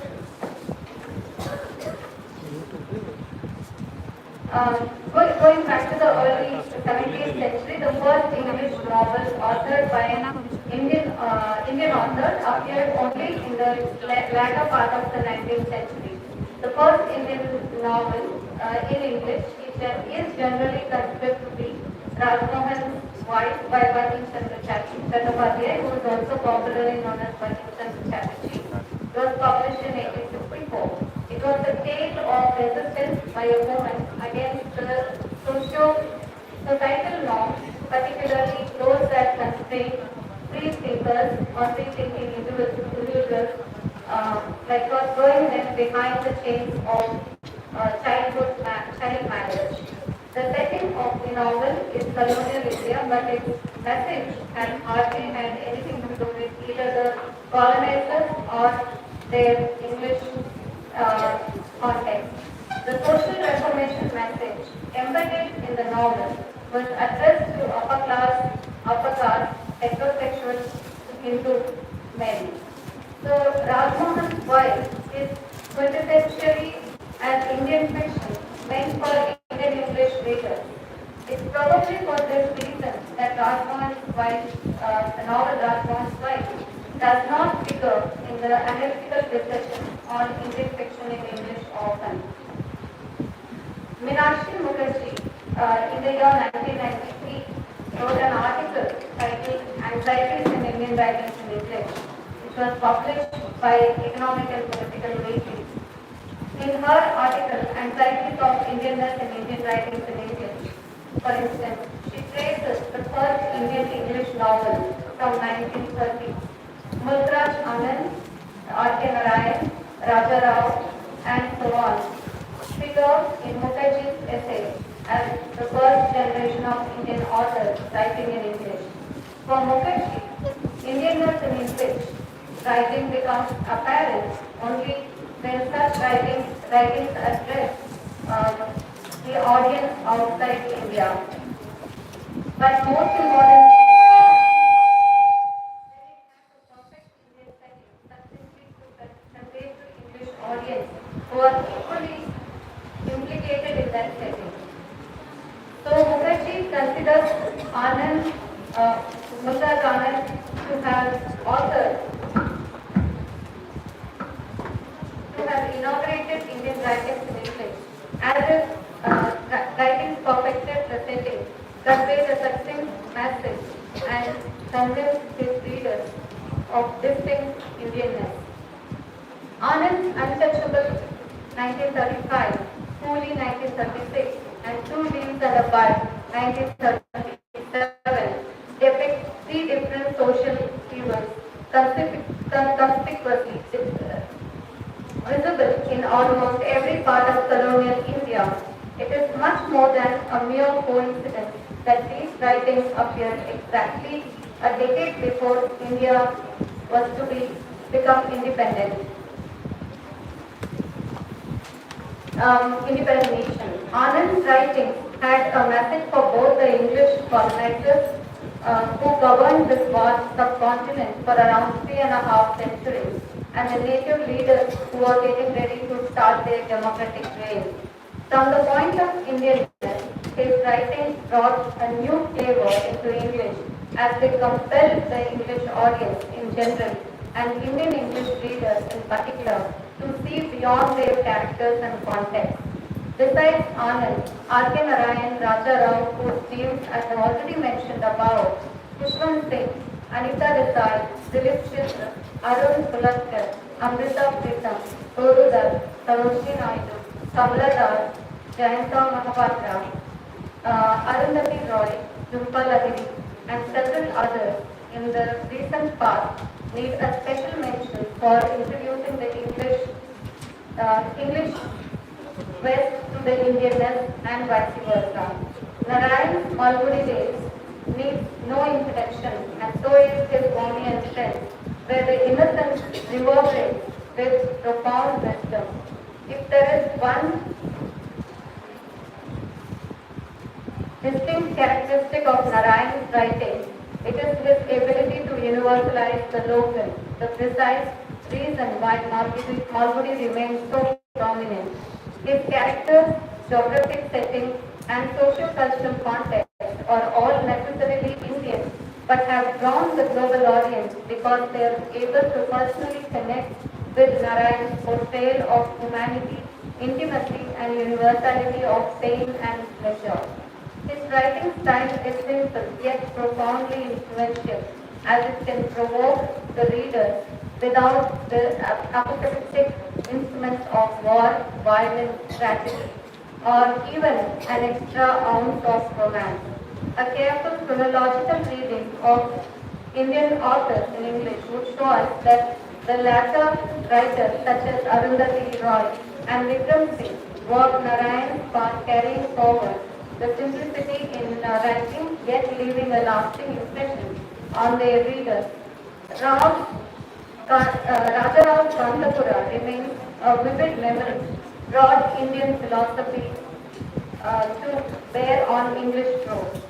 going back to the early 17th century, the first English novel authored by an Indian author appeared only in the latter part of the 19th century. The first Indian novel in English is generally considered to be Rajmohan's Wife by Bankim Chandra Chattopadhyay, who is also popularly known as Bankim Chandra Chatterjee. It was published in 1854. It was a tale of resistance by a woman against the societal norms, particularly those that constrain free thinkers or free thinking individuals, like was throwing them behind the chains of child marriage. The setting of the novel is colonial India, but its message has hardly had anything to do with either the colonizers or their English context. The social reformation message embedded in the novel was addressed to upper caste, heterosexual Hindu men. So Rajmohan's Wife is quintessentially an Indian fiction meant for Indian English readers. It's probably for this reason that Rajmohan's Wife, the novel Rajmohan's Wife, does not figure in the analytical discussion on Indian fiction in English often. Meenakshi Mukherjee, in the year 1993, wrote an article titled Anxieties in Indian Writings in English, which was published by Economic and Political Weekly. In her article, Anxieties of Indianness in Indian Writings in English, for instance, she traces the first Indian English novel from 1930. Mulkraj Anand, R.K. Narayan, Raja Rao, and so on figure in Mukherjee's essay as the first generation of Indian authors writing in English. For Mukherjee, Indianness in English writing becomes apparent only when such writings address the audience outside India. But most important, convey to English audience who are equally implicated in that setting. So Mukherjee considers Anand, Murtaz Anand to have authored, to have inaugurated Indian writings in English, as if writings perfected the setting, conveyed a succinct message, and convinced his readers of distinct Indianness. Anand's Untouchable 1935, Cooley 1936, and Two Leaves and a Bud 1937 depict three different social evils conspicuously visible in almost every part of colonial India. It is much more than a mere coincidence that these writings appeared exactly a decade before India was to become independent. Independent nation. Anand's writings had a message for both the English colonizers who governed this vast subcontinent for around 3.5 centuries and the native leaders who were getting ready to start their democratic reign. From the point of Indianness, his writings brought a new flavor into English as they compelled the English audience in general and Indian English readers in particular to see beyond their characters and context. Besides Anand, R.K. Narayan, Raja Rao, whose views I have already mentioned above, Kushwant Singh, Anita Desai, Dilip Chitra, Arun Pulaskar, Amrita Pritam, Torudar, Sarojini Naidu, Kamala Das, Jayanta Mahapatra, Arundhati Roy, Jhumpa Lahiri, and several others in the recent past need a special mention for introducing the English West to the Indianness and vice versa. Narayan's Malgudi days needs no introduction, and so is his Bohemian strength, where the innocence reverberates with profound wisdom. If there is one distinct characteristic of Narayan's writing, it is his ability to universalize the local, the precise reason why Malgudi remains so prominent. His characters, geographic setting, and social-cultural context are all necessarily Indian, but have drawn the global audience because they are able to personally connect with Narayan's portrayal of humanity, intimacy, and universality of pain and pleasure. His writing style is simple yet profoundly influential, as it can provoke the reader without the apocalyptic instruments of war, violence, tragedy, or even an extra ounce of romance. A careful chronological reading of Indian authors in English would show us that the latter writers such as Arundhati Roy and Vikram Singh walked Narayan's path, carrying forward the simplicity in writing yet leaving a lasting impression on their readers. Rajarao Kantapura remains a vivid memory, brought Indian philosophy to bear on English prose.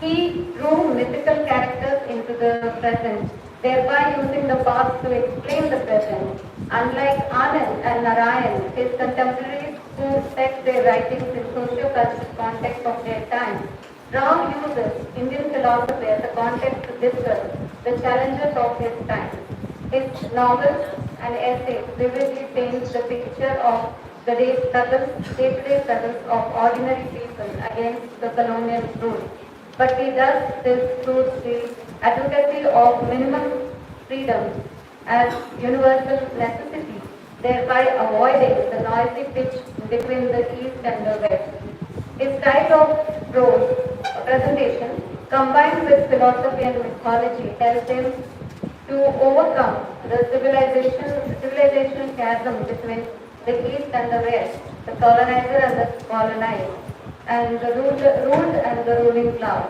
He drew mythical characters into the present, thereby using the past to explain the present. Unlike Anand and Narayan, his contemporaries who set their writings in socio-cultural context of their time, Rao uses Indian philosophy as a context to discuss the challenges of his time. His novels and essays vividly paint the picture of the day-to-day struggles of ordinary people against the colonial rule. But he does this through the advocacy of minimum freedom as universal necessity, thereby avoiding the noisy pitch between the East and the West. His style of prose presentation, combined with philosophy and mythology, helps him to overcome the civilization chasm between the East and the West, the colonizer and the colonized, and the ruled and the ruling class.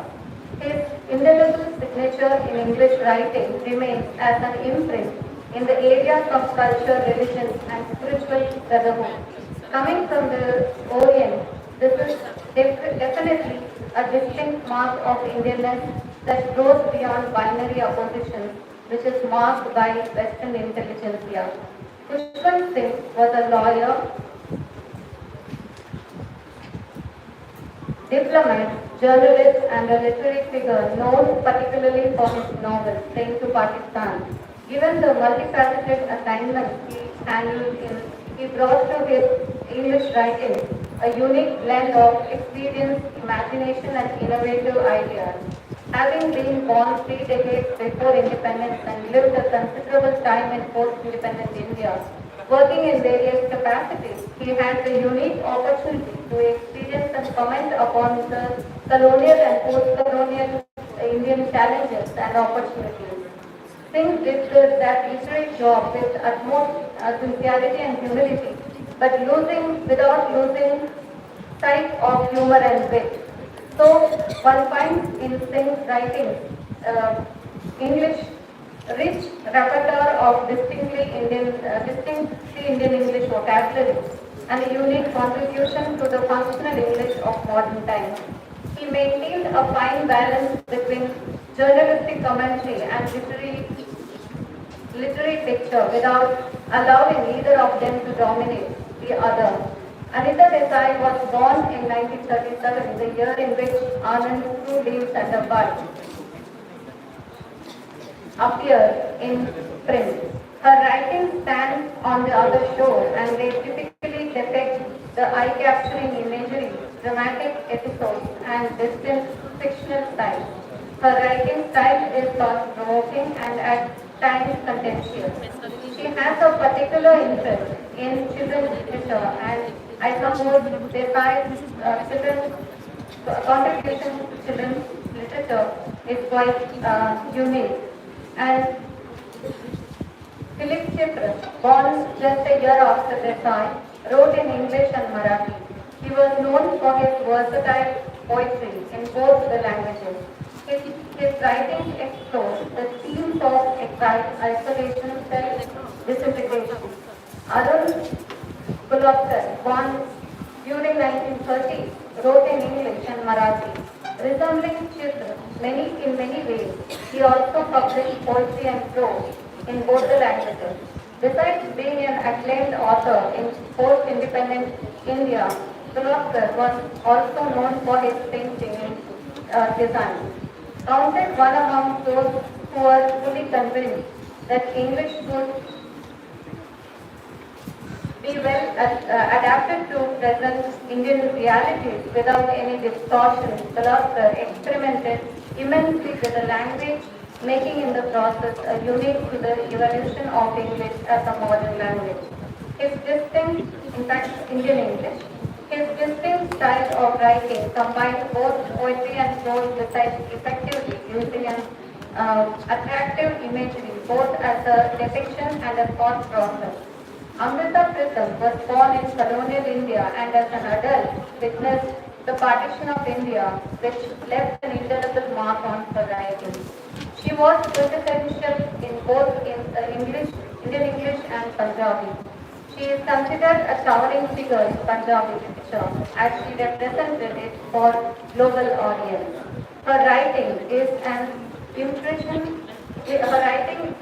His indelible signature in English writing remains as an imprint in the areas of culture, religion, and spiritual brotherhood. Coming from the Orient, this is definitely a distinct mark of Indianness that goes beyond binary opposition, which is marked by Western intelligentsia. Kushwant Singh was a lawyer, diplomat, journalist, and a literary figure known particularly for his novel, Train to Pakistan. Given the multifaceted assignments he brought to his English writing a unique blend of experience, imagination, and innovative ideas. Having been born 3 decades before independence and lived a considerable time in post-independent India, working in various capacities, he had the unique opportunity to experience and comment upon the colonial and post-colonial Indian challenges and opportunities. Singh did that literary job with utmost sincerity and humility, but without losing sight of humor and wit. So one finds in Singh's writings English rich repertoire of distinctly Indian English vocabulary and a unique contribution to the functional English of modern times. He maintained a fine balance between journalistic commentary and literary picture without allowing either of them to dominate the other. Anita Desai was born in 1937, the year in which Anand True Leaves and a Bud appeared in print. Her writing stands on the other shore and they typically depict the eye-capturing imagery, dramatic episodes, and distant fictional style. Her writing style is thought-provoking and at times contentious. She has a particular interest in children's literature and I suppose Desai's children's contribution to children's literature is quite unique. And Philip Chitra, born just a year after Desai, wrote in English and Marathi. He was known for his versatile poetry in both the languages. His writings explore the themes of exile, isolation, self-disintegration. Arun Kulapkar, born during 1930s, wrote in English and Marathi. Resembling Chitra in many ways, he also published poetry and prose in both the languages. Besides being an acclaimed author in post-independent India, Kulapkar was also known for his painting design. Counted one among those who were fully convinced that English could be well adapted to present Indian realities without any distortion. Kulapkar experimented immensely with the language, making in the process a unique to the evolution of English as a modern language. His distinct, in fact Indian English, his distinct style of writing combined both poetry and prose effectively using an attractive imagery both as a depiction and a thought process. Amrita Pritham was born in colonial India and as an adult witnessed the partition of India, which left an indelible mark on her writing. She was quintessential in both Indian English and Punjabi. She is considered a towering figure in Punjabi literature as she represented it for global audience. Her writing is an impression. Her writing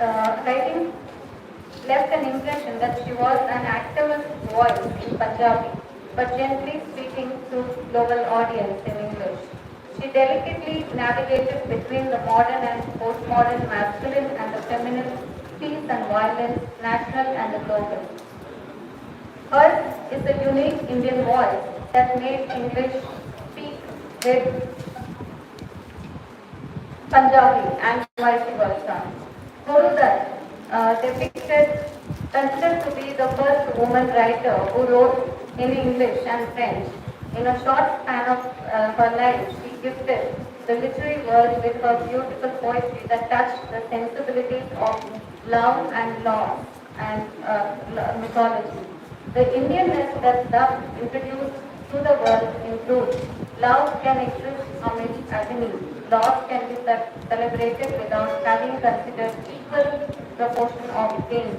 left an impression that she was an activist voice in Punjabi, but gently speaking to global audience in English. She delicately navigated between the modern and postmodern masculine and the feminine, peace and violence, national and the global. Hers is a unique Indian voice that made English speak with Punjabi and vice versa. Guru Dutt, considered to be the first woman writer who wrote in English and French. In a short span of her life, she gifted the literary world with her beautiful poetry that touched the sensibilities of love and loss, and mythology. The Indianness that thus introduced to the world includes love can exist amidst agony, loss can be celebrated without having considered equal proportion of pain,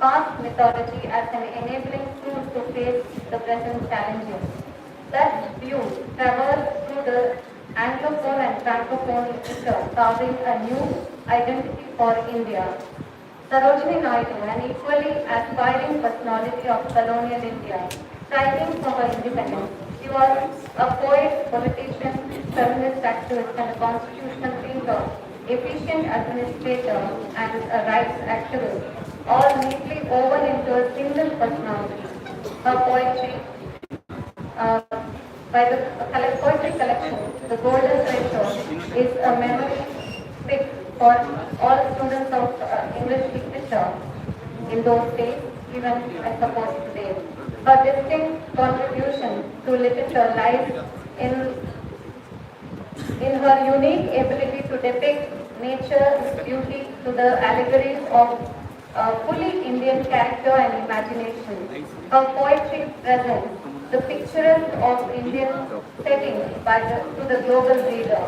past mythology as an enabling tool to face the present challenges. Such views traverse through the Anglophone and Francophone literature, carving a new identity for India. Sarojini Naidu, an equally aspiring personality of colonial India, striving for her independence. She was a poet, politician, feminist activist, and a constitutional thinker, efficient administrator, and a rights activist, all neatly woven into a single personality. Her poetry, uh, by the poetry collection, The Golden Treasure, is a memory pick for all students of English literature in those days, even I suppose today. Her distinct contribution to literature lies in her unique ability to depict nature's beauty through the allegories of fully Indian character and imagination. Her poetry presents the picturesque of Indian settings to the global reader.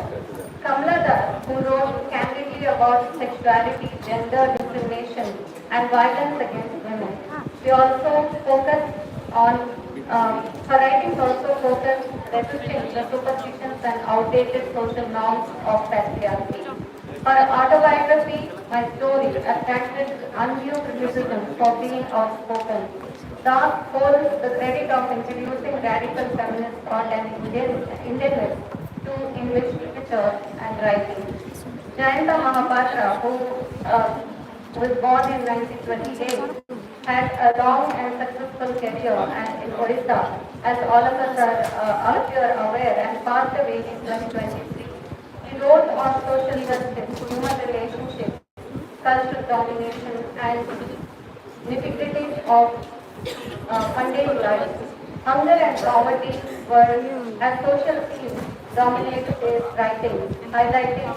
Kamala Das, who wrote candidly about sexuality, gender discrimination, and violence against women. She also focused on her writings also focused resisting the superstitions and outdated social norms of patriarchy. Her autobiography, My Story, attracted undue criticism for being outspoken. Das holds the credit of introducing radical feminist thought and Indianness to English literature and writing. Jayanta Mahapatra, who was born in 1928, had a long and successful career and in Odisha, as all of you are aware, and passed away in 2023. He wrote on social justice, human relationships, cultural domination, and nitty-gritties of mundane life. Hunger and poverty were, as social themes, dominated his writing, highlighting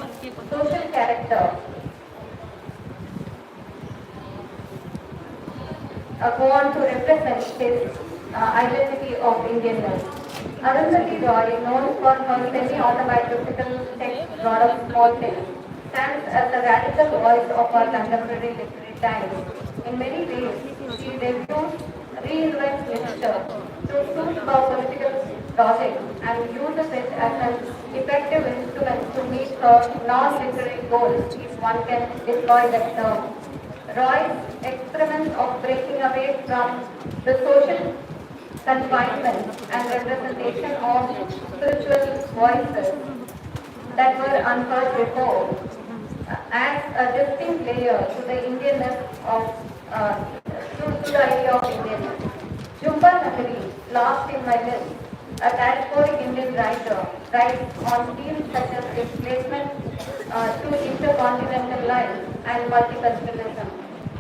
social character. Go on to represent his identity of Indianness. Arundhati Roy, known for her semi-autobiographical text, Lord of Small Things, stands as the radical voice of our contemporary literary times. In many ways, she reinvents literature to suit her political logic and uses it as an effective instrument to meet her non-literary goals, if one can deploy that term. Roy's experiments of breaking away from the social confinement and representation of spiritual voices that were unheard before adds a distinct layer to the Indianness of to the idea of Indianness. Jhumpa Nagari, last in my list, a diasporic Indian writer, writes on themes such as displacement to intercontinental life and multiculturalism.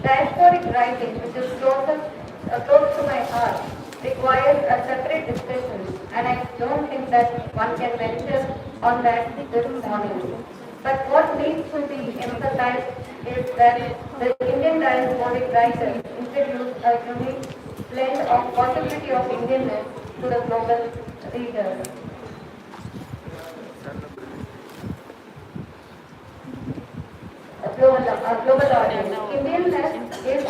Diasporic writing, which is close to my heart, requires a separate discussion, and I don't think that one can venture on that this morning. But what needs to be emphasized is that the Indian diasporic writers introduce a unique blend of possibility of Indianness to the global readers. Global audience. Indianness is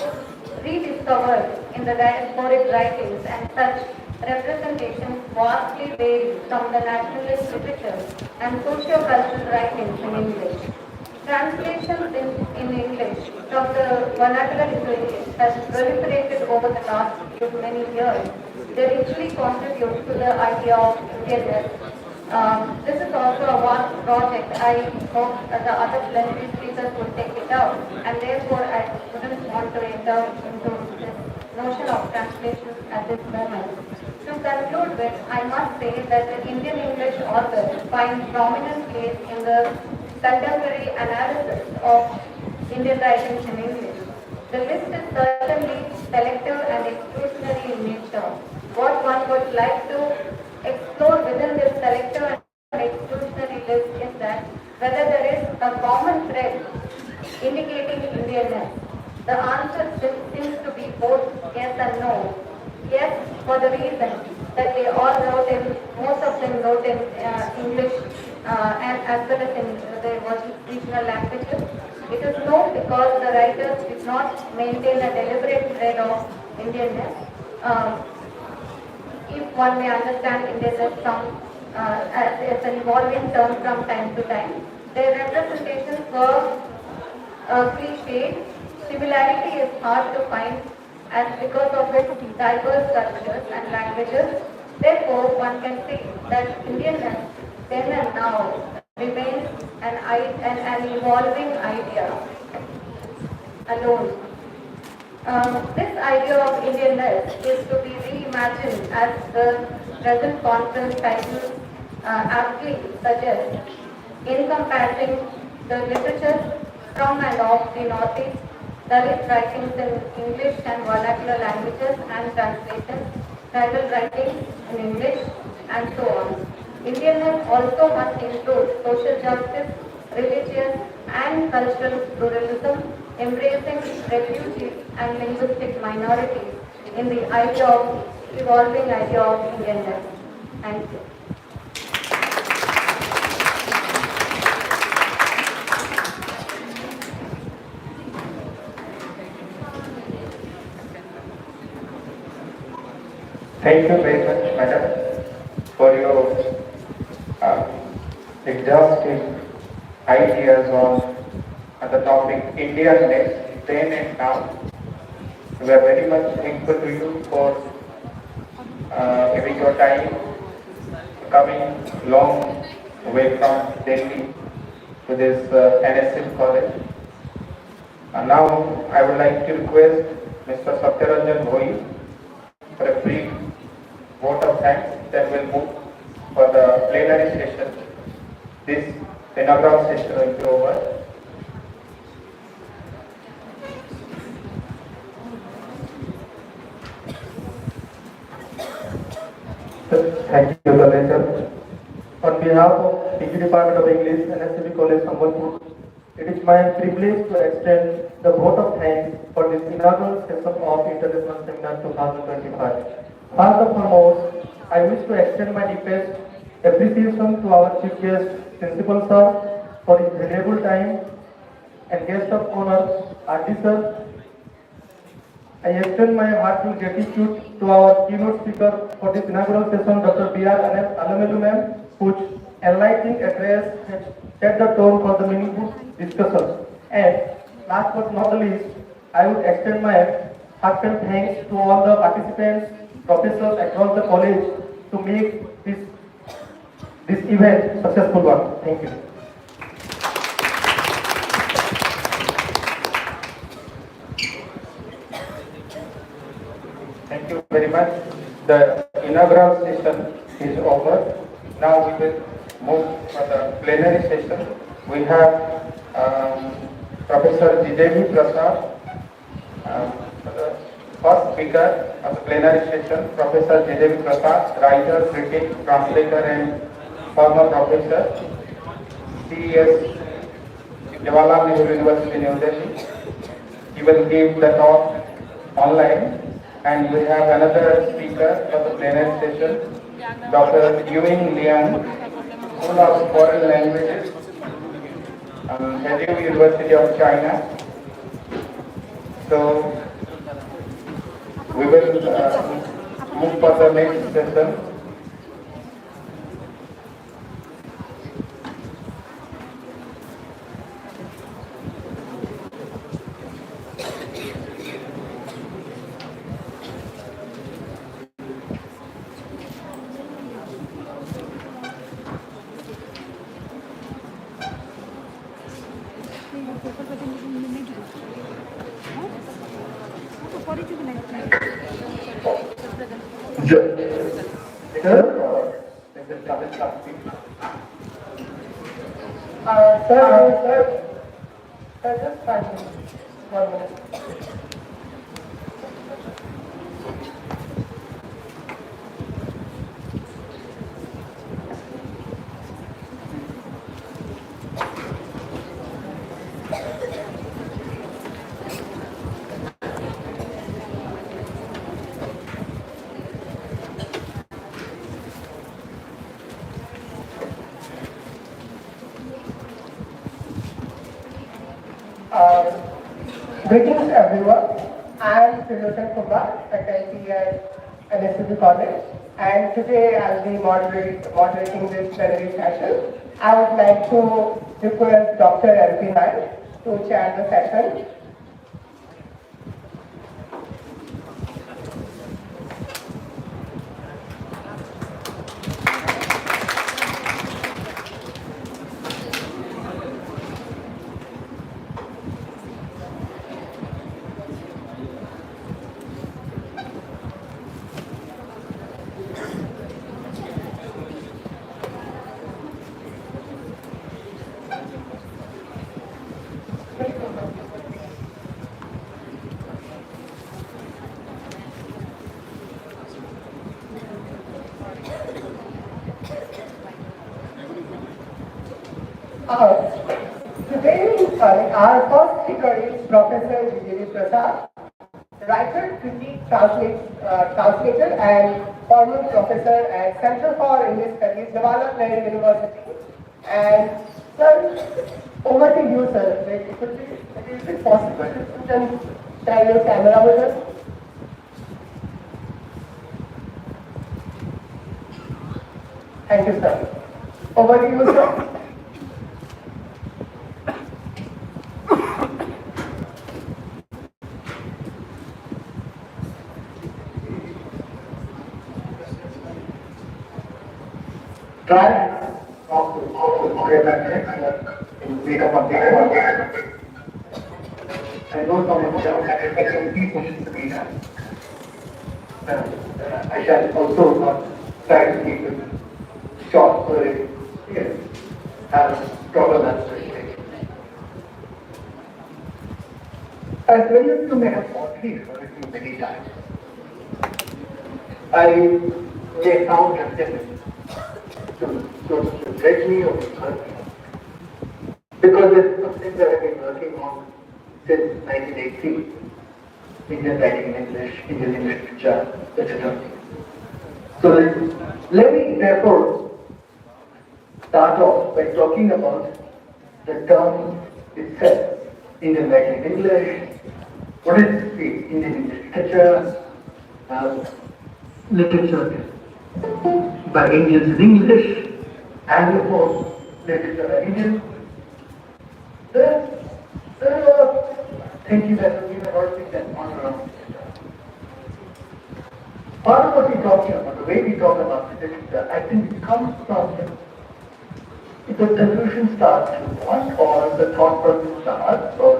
rediscovered in the diasporic writings, and such representations vastly vary from the nationalist literature and socio-cultural writings in English. Translations in English from the vernacular into English has proliferated over the last many years. They richly contribute to the idea of Indianness. This is also a vast project. I hope the other plenary speakers will take it up, and therefore I wouldn't want to enter into this notion of translation at this moment. To conclude with, I must say that the Indian English authors find prominent place in the contemporary analysis of Indian writings in English. The list is certainly selective and exclusionary in nature. What one would like to explore within this selective and exclusionary list is that whether there is a common thread indicating Indianness. The answer seems to be both yes and no. Yes, for the reason that they all wrote in, most of them wrote in English and as well as in their regional languages. It is no because the writers did not maintain a deliberate thread of Indianness. If one may understand Indianness as an evolving term from time to time, their representations were cliched. Similarity is hard to find as because of its diverse cultures and languages. Therefore, one can say that Indianness then and now remains an evolving idea alone. This idea of Indianness is to be reimagined as the present conference title aptly suggests, encompassing the literatures from and of the Northeast, Dalit writings in English and vernacular languages and translations, tribal writings in English, and so on. Indianness also must include social justice, religious and cultural pluralism, embracing refugees and linguistic minorities in the evolving idea of Indianness. Thank you. Thank you very much, madam, for your exhaustive ideas on the topic Indianness, then and now. We are very much thankful to you for giving your time, coming long way from Delhi to this NSCB college. Now I would like to request Mr. Satyaranjan Bhoi for a brief vote of thanks, then we'll move for the plenary session. This inaugural session will be over. Thank you, Lecturer. On behalf of Degree Department of English, NSCB College, Sambalpur, it is my privilege to extend the vote of thanks for this inaugural session of International Seminar 2025. First and foremost, I wish to extend my deepest appreciation to our Chief Guest, Principal Sir, for his valuable time, and Guest of Honor, RD Sir. I extend my heartfelt gratitude to our keynote speaker for this inaugural session, Dr. B.R. Alamelu ma'am, whose enlightening address has set the tone for the meaningful discussion. And last but not the least, I would extend my heartfelt thanks to all the participants, professors across the college to make this event successful one. Thank you. Thank you very much. The inaugural session is over. Now we will move for the plenary session. We have Professor Jidevi Prasad, the first speaker of the plenary session. Professor Jidevi Prasad, writer, critic, translator, and former professor, CES, Jawaharlal Nehru University, New Delhi. He will give the talk online. And we have another speaker for the plenary session, Dr. Yuing Liang, School of Foreign Languages, Hezhou University of China. So we will move for the next session. Sir, just 5 minutes. 1 minute. Greetings everyone. I am Srilochan Kumar, faculty at NSCB College, and today I'll be moderating this plenary session. I would like to request Dr. LP Naik to chair the session. Today, our first speaker is Professor Vijay Prasad, writer, critic, translator, and former professor at Center for English Studies, Jawaharlal Nehru University. And sir, over to you, sir. Is it possible if you can share your camera with us? Thank you, sir. Over to you, sir. Try not to get that next in wake up on the I know some of the people to be done. I shall also not try to keep it short so that it has proper answers. As many of you may have already heard me many times, I may sound tempted to judge me or to hurt me. Because it's something that I've been working on since 1980. Indian writing in English, Indian literature, etc. So let me therefore start off by talking about the term itself. Indian writing in English, what is the Indian English literature, literature by Indians in English, Anglophone literature by Indians. There are thinking that we have already done on around. Part of what we're talking about, the way we talk about literature, I think it comes from the confusion starts with one, or the thought process starts, or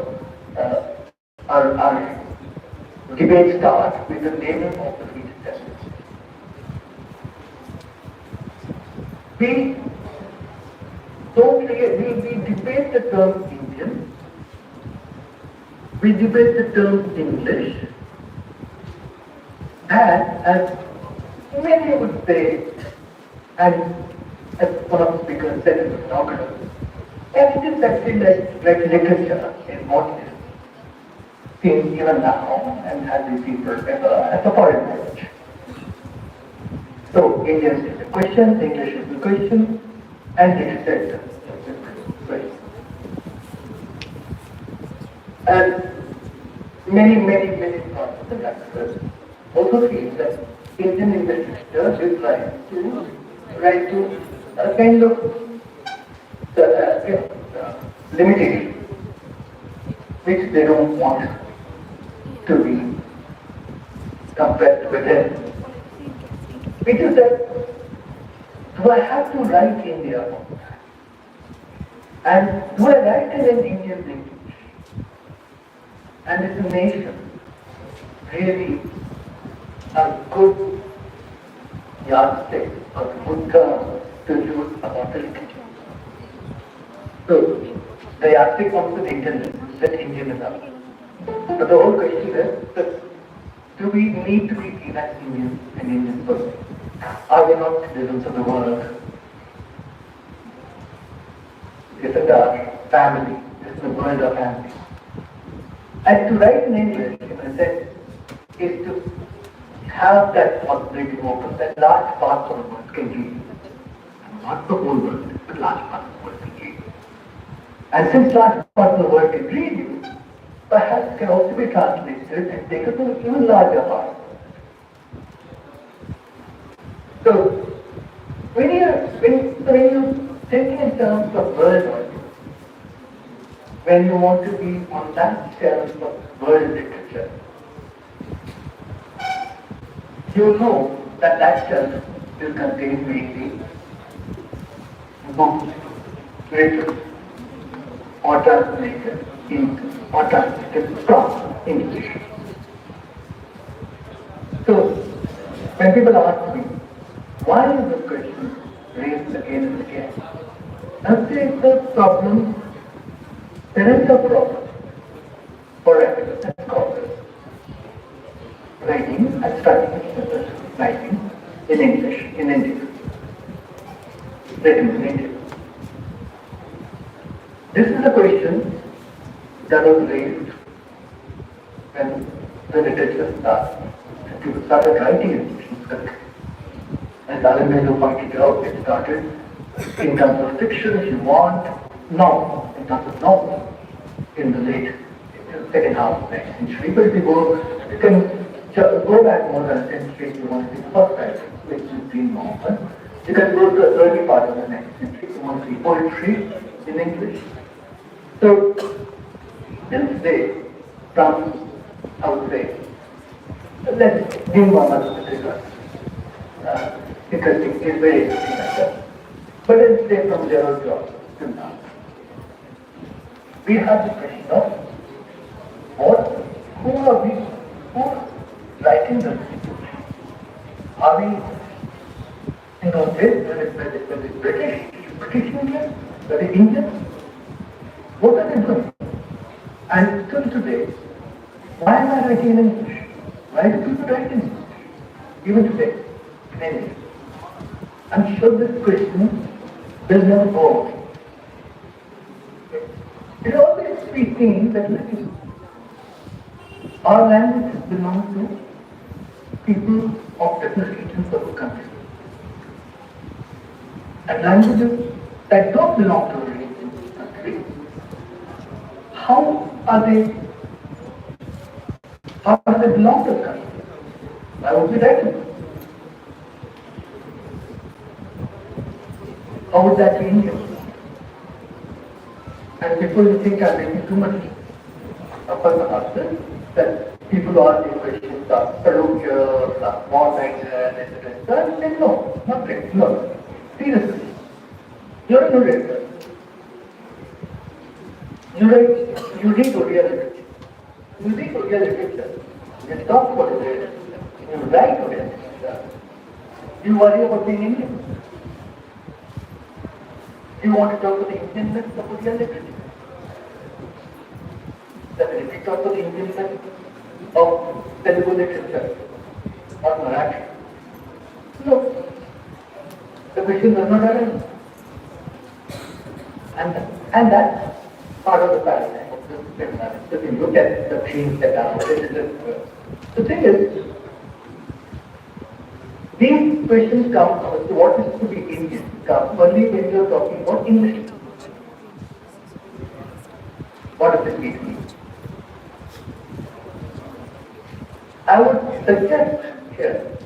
our debate starts with the naming of the field itself. We don't really, we debate the term Indian, we debate the term English, and as many would say, and as one of the speakers said in the inaugural, and it is actually like literature in modern seen even now and has been seen forever as a foreign language. So Indian is the question, English is the question, and literature is the question. And many scholars and actors also feel that Indian English literature is right to a kind of limitation which they don't want to be compared with them. It is that, do I have to write India? And do I write in an Indian language? And is a nation really a good yardstick or good term to use about the literature? So, the yardstick comes with Indian, that Indian is up. But the whole question is that do we need to be seen as Indians and Indian first? Are we not citizens of the world? Isn't our family, isn't the world our family? And to write in English, in a sense, is to have that possibility open, that large parts of the world can read. Not the whole world, but large parts of the world can read. And since large parts of the world can read you, perhaps can also be translated and taken to an even larger heart. So, when you think in terms of world origin, when you want to be on that shelf of world literature, you know that that shelf will contain mainly books, literature, or translated from English. So, when people ask me, why is this question raised again and again? I say the problem, there is a problem for academics and scholars writing and studying writing in English in India. Written in India. This is a question that was raised when the literature started. And people started writing in English in this country. As Alan Mehta pointed out, it started in terms of fiction, if you want, novel, in terms of novel, in the late second half of the 19th century. But if you can go back more than a century if you want to see the first writer, which is Jean Mohammed. You can go to the early part of the 19th century if you want to see poetry in English. So, this day, from, I would say, let's Jean Mohammed interesting, it's very interesting like that. But let's say from Gerald Jones to now, we have the question of who are we, who are writing the language? Are we, whether it's British Indian, whether it's Indian, what are they doing? And still today, why am I writing in English? Why do people write in English? Even today, in English. I'm sure this question will never go away. It always be seen that our languages belong to people of different regions of the country. And languages that don't belong to a region of the country, how do they belong to the country? Why would we write them? How would that be Indian? And people think I'm making too much of an answer, that people ask these questions, parochial, one-sided, etc. I say, no, not really, no. Seriously. You're a narrator. You read Odia literature. You read Odia literature. You talk about Odia literature. You write Odia literature. You worry about being Indian. You want to talk to the Indianness of Odia literature. That if you talk to the Indianness of Telugu literature or Marathi, no. The question does not arise. And that's part of the paradigm of this seminar. If you look at the themes that are the thing is, these questions come as to what is to be Indian come only when you are talking about English. What does it mean? I would suggest here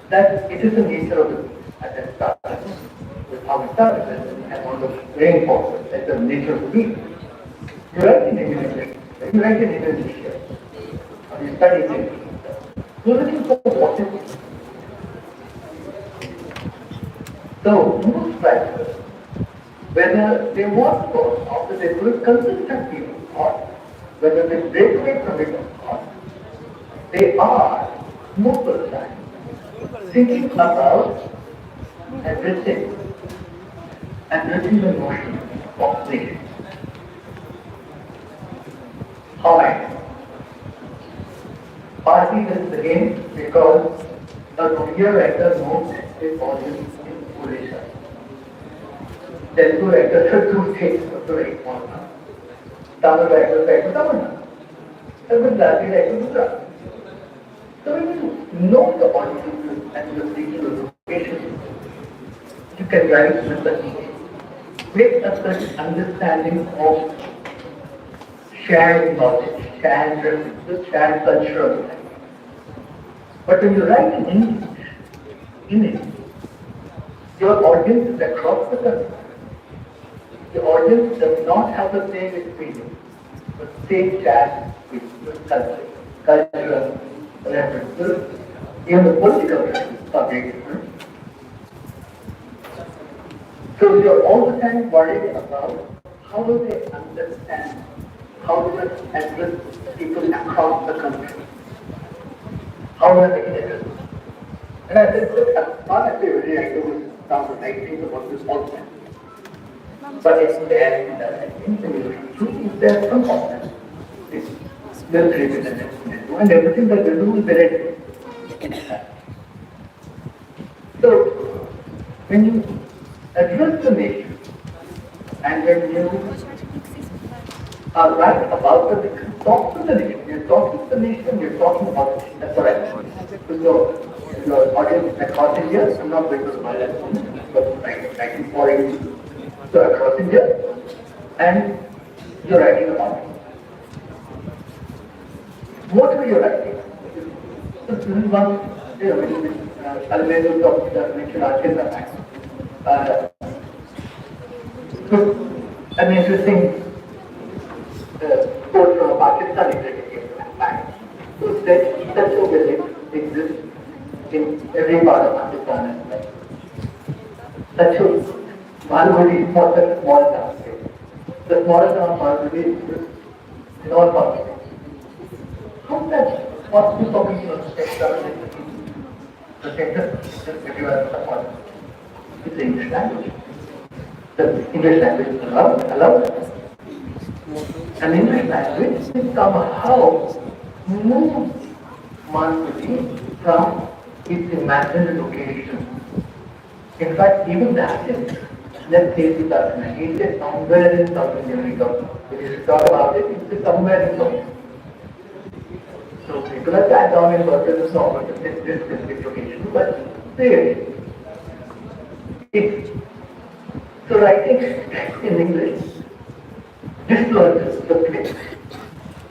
that it is the nature of the beast, as I started with how we started and want to reinforce it, that's the nature of the beast. You write in English, you write in English here, or you study in English, you're looking for what is it. So, most writers, whether they work for after they do it consistently or whether they break away from it or not, they are most of the time thinking about everything and reaching the notion of nation. How I partly this is again because the Odia writer knows his audience in Odisha. Telugu writers are two states of the right one. Tamil writers write to Tamil Nadu. And Gujarati write to Gujarat. So when you know the audience and the regional location, you can write with a certain understanding of sharing knowledge. the chant culture. But when you write in English, your audience is across the country. The audience does not have the same experience, but same chat with cultural references, even the political references are very different. So you're all the time worried about how do they understand, how do they address people across the country, how are they addressed. And I said, look, I'm not actually really active with some nice things about this all the time. But it's there in the institution, is there some of them. They're represented. And everything that they do is very So, when you address the nation, and when you are right about the nation, talk to the nation. You're talking to the nation, you're talking about the nation. That's what I mean. So, your audience across India, I'm not going to smile at them, but 1940 so across India, and you're writing about it. Whatever you're writing, so this is one, Alvaro mentioned Arkansas. So, an interesting quote from a Pakistani cricket back. So that such a belief exists in every part of Pakistan as well. Such a Malgudi is not a small town. The smallest town of Malgudi is in all parts of it. How that possible talking to the sector just give you a support. It's the English language. The English language is allowed. And English language is somehow moved Malgudi from its imagined location. In fact, even that is, let's say 2008, it's somewhere in South America. If you talk about it, it's somewhere in South America. So people are sat down in workers, it's not going to fit this specific location, but there it's so writing in English discloses the place,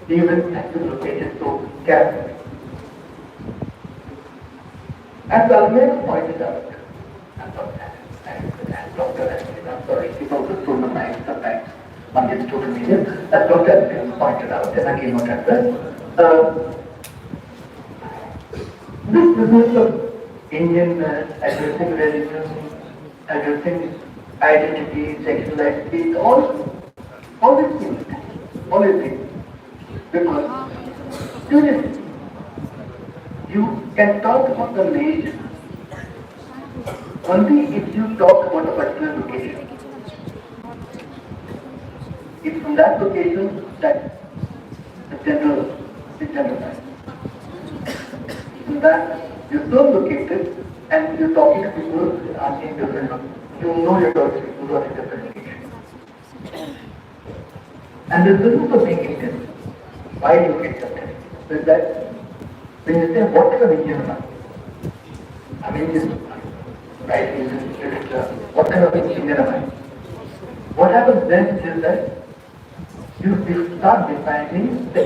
even as the location so carefully. As Almeida pointed out, I'm sorry, he's also thrown the mind sometimes on his social media, as Dr. pointed out, and I came out at that. This business of Indian addressing religion, addressing identity, sexuality, all these things. Because seriously, you can talk about the nation only if you talk about a particular location. It's from that location that the general that you're so located and you're talking to people who are in different, you know you're talking to people who are in different locations. And the business of being Indian, why you get something, is that when you say, what kind of Indian am I? I'm Indian, right? What kind of Indian am I? What happens then is that you start defining the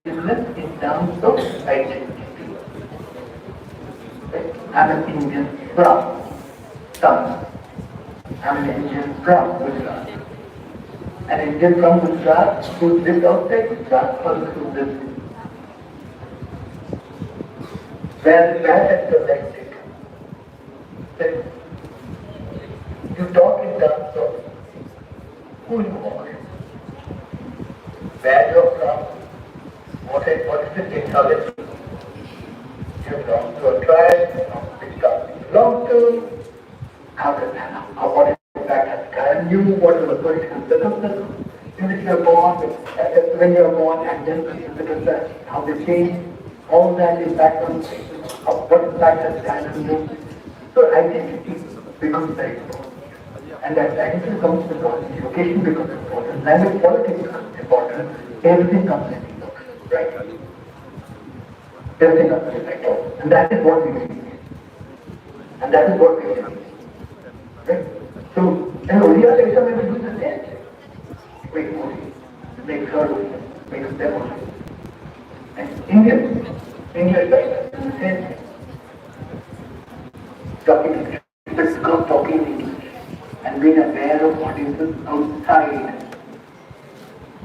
Indianness in terms of identity. I'm an Indian from Tamil. I'm an Indian from Gujarat. An Indian from Gujarat who lived outside Gujarat or who lived where has the lexic? That you talk in terms of who you are, where you're from, what is the technology. You belong to a tribe, which tribe you belong to, what is that tribe you, what are the political circumstances in which you are born, when you are born, and then how they change, all that impact on what impact has tribe on you. So identity becomes very important. And that identity becomes important, education becomes important, language politics becomes important, everything comes into it, right? Everything comes into it. And that is what we need. And that is what we need. Right? So, and Oriya Leksa may do the same. Make Modi, make her Oriya, make them Oriya. And Indians, English writers, talking English, but stop talking English and being aware of audiences outside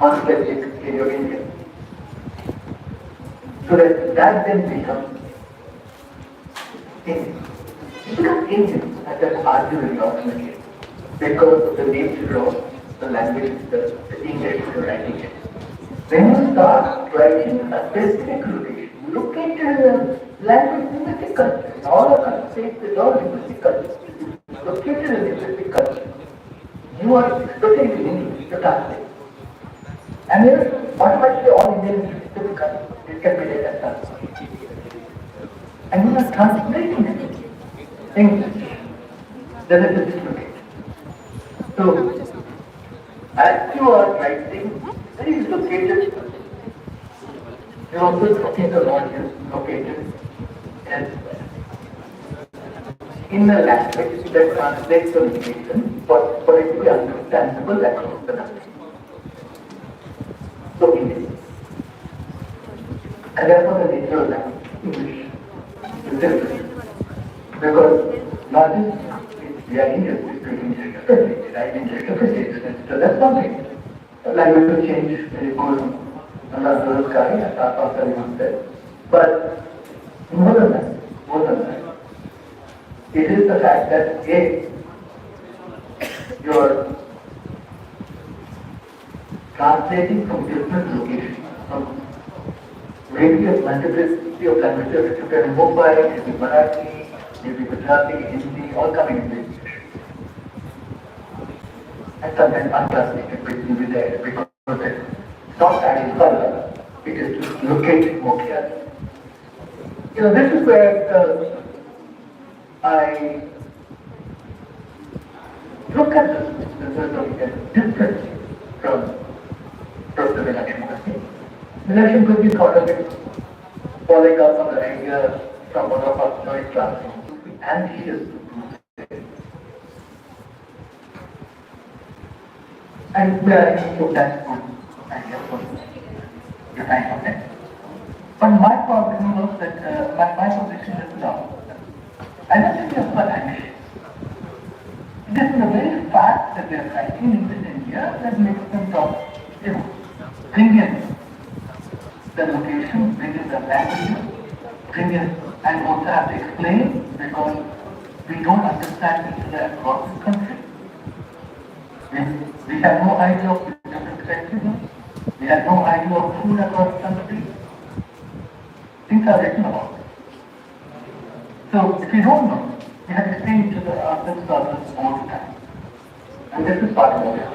aspects in your Indian. So that then becomes Indian. It becomes Indian as an argument ultimately because of the nature of the language, the English you're writing it. When you start writing a specific location, located in a language linguistic culture, in all of our states, there's all linguistic culture. Located in linguistic culture, you are expressing in English, you translate. And then automatically all Indian linguistic culture, it can be read as such. And you are translating it in English. Then it is dislocated. So, as you are writing, when it is located, you are also talking to an audience located in a language that translates the location for it to be understandable across the country. So, English. And therefore, the nature of language, English, is different. Because not just we are Indians, we speak English differently, right? English differently. So that's one thing. Language will change when you go to another sky, as Pastor said. But more than that, it is the fact that you're translating from different locations, from maybe a multiplicity of languages. You can Mumbai, maybe Marathi, maybe Gujarati, Hindi, all coming into English. And sometimes untranslated will be there because it's not adding color, it is to locate more clearly. This is where I look at the differently from the election committee. The election committee thought of it following up on the idea from one of our joint classrooms to be anxious to do this. And so that's good idea for the time of it. But my problem was that my position is now. I don't think they're so anxious. It is the very fact that they are writing English in India that makes them talk, bring in the location, bring in the language, bring in, and also have to explain because we don't understand each other across the country. We have no idea of different countries. We have no idea of food across the country. Things are written about. So if you don't know, you have to explain each other ourselves all the time. And this is part of it.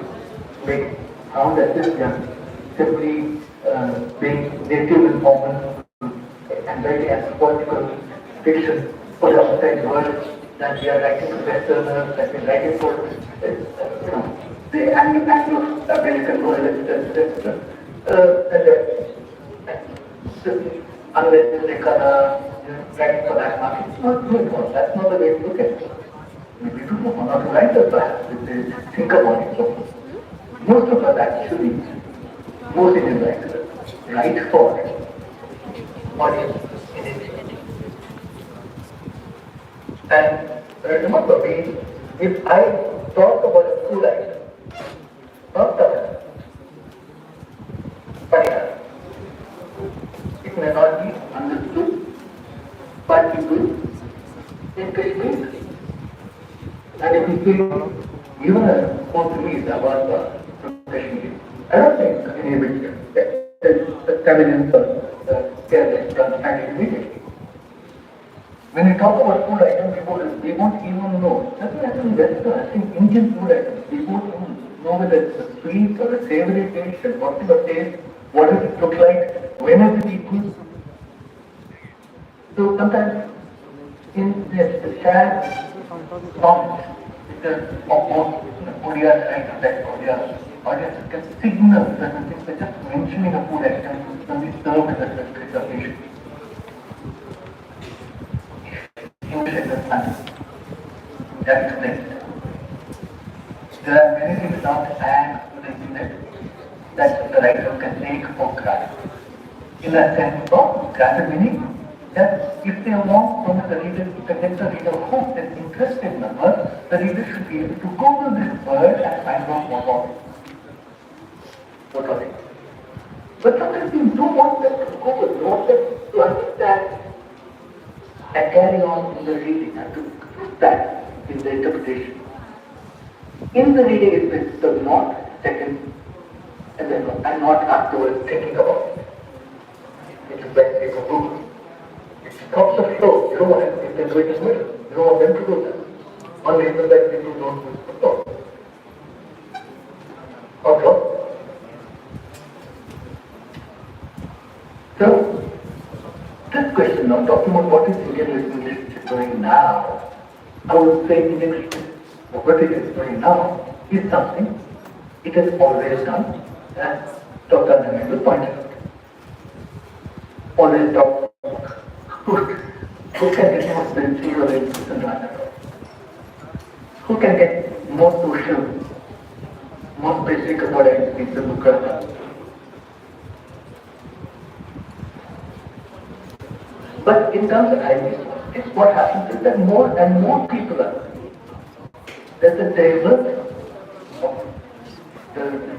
Make sound as if we are simply being native and formal and writing anthropological fiction for the outside world, that we are writing for Westerners, that we are writing for, the Anglo-American world, etc. Unless they writing for that market, it's not good for us. That's not the way to look at it. We do not to write perhaps if they think about it. So most of us actually, most Indian writers, write for audience in India. And remember, if I talk about a food item, not Tamil, Punjab, it may not be understood by people in Kashmir. And if you feel even a Portuguese about Kashmir, I don't think anybody Tamilians or Kerala understand it immediately. When you talk about food items, we won't even know. That's what happens in Western. I think Indian food items, we won't even know whether it's a sweet or a savory taste, and what's the taste, what does it look like, when is it eaten. So sometimes in this sad knowledge, because of Korea trying to let Korea audiences can signal certain things by just mentioning a food item when we serve as a presentation. English understanding. That explains it. There are many things not add to the unit that the writer can take for granted. in a sense of grammar meaning that if they want from the reader to get the reader hooked and interested in the word, the reader should be able to Google this word and find out what was it. What was it? But sometimes we don't want them to Google, we want them to understand and carry on in the reading and to put that in the interpretation. In the reading it's the not, second, and then and not afterwards thinking about it. It's like a Google. It stops the flow. You don't want to, if they're doing it well, you don't want them to do that. One reason that people don't do the flow. Okay. So, this question of talking about what is Indian listening literature doing now, I would say Indian literature, what it is doing now, is something it has always done, as Dr. Nandel pointed out. Always talk who can get more spiritual or religious and radical? Who can get more social, more basic about anything to look at? But in terms of ideas, it's what happens is that more and more people are. There's a diversity of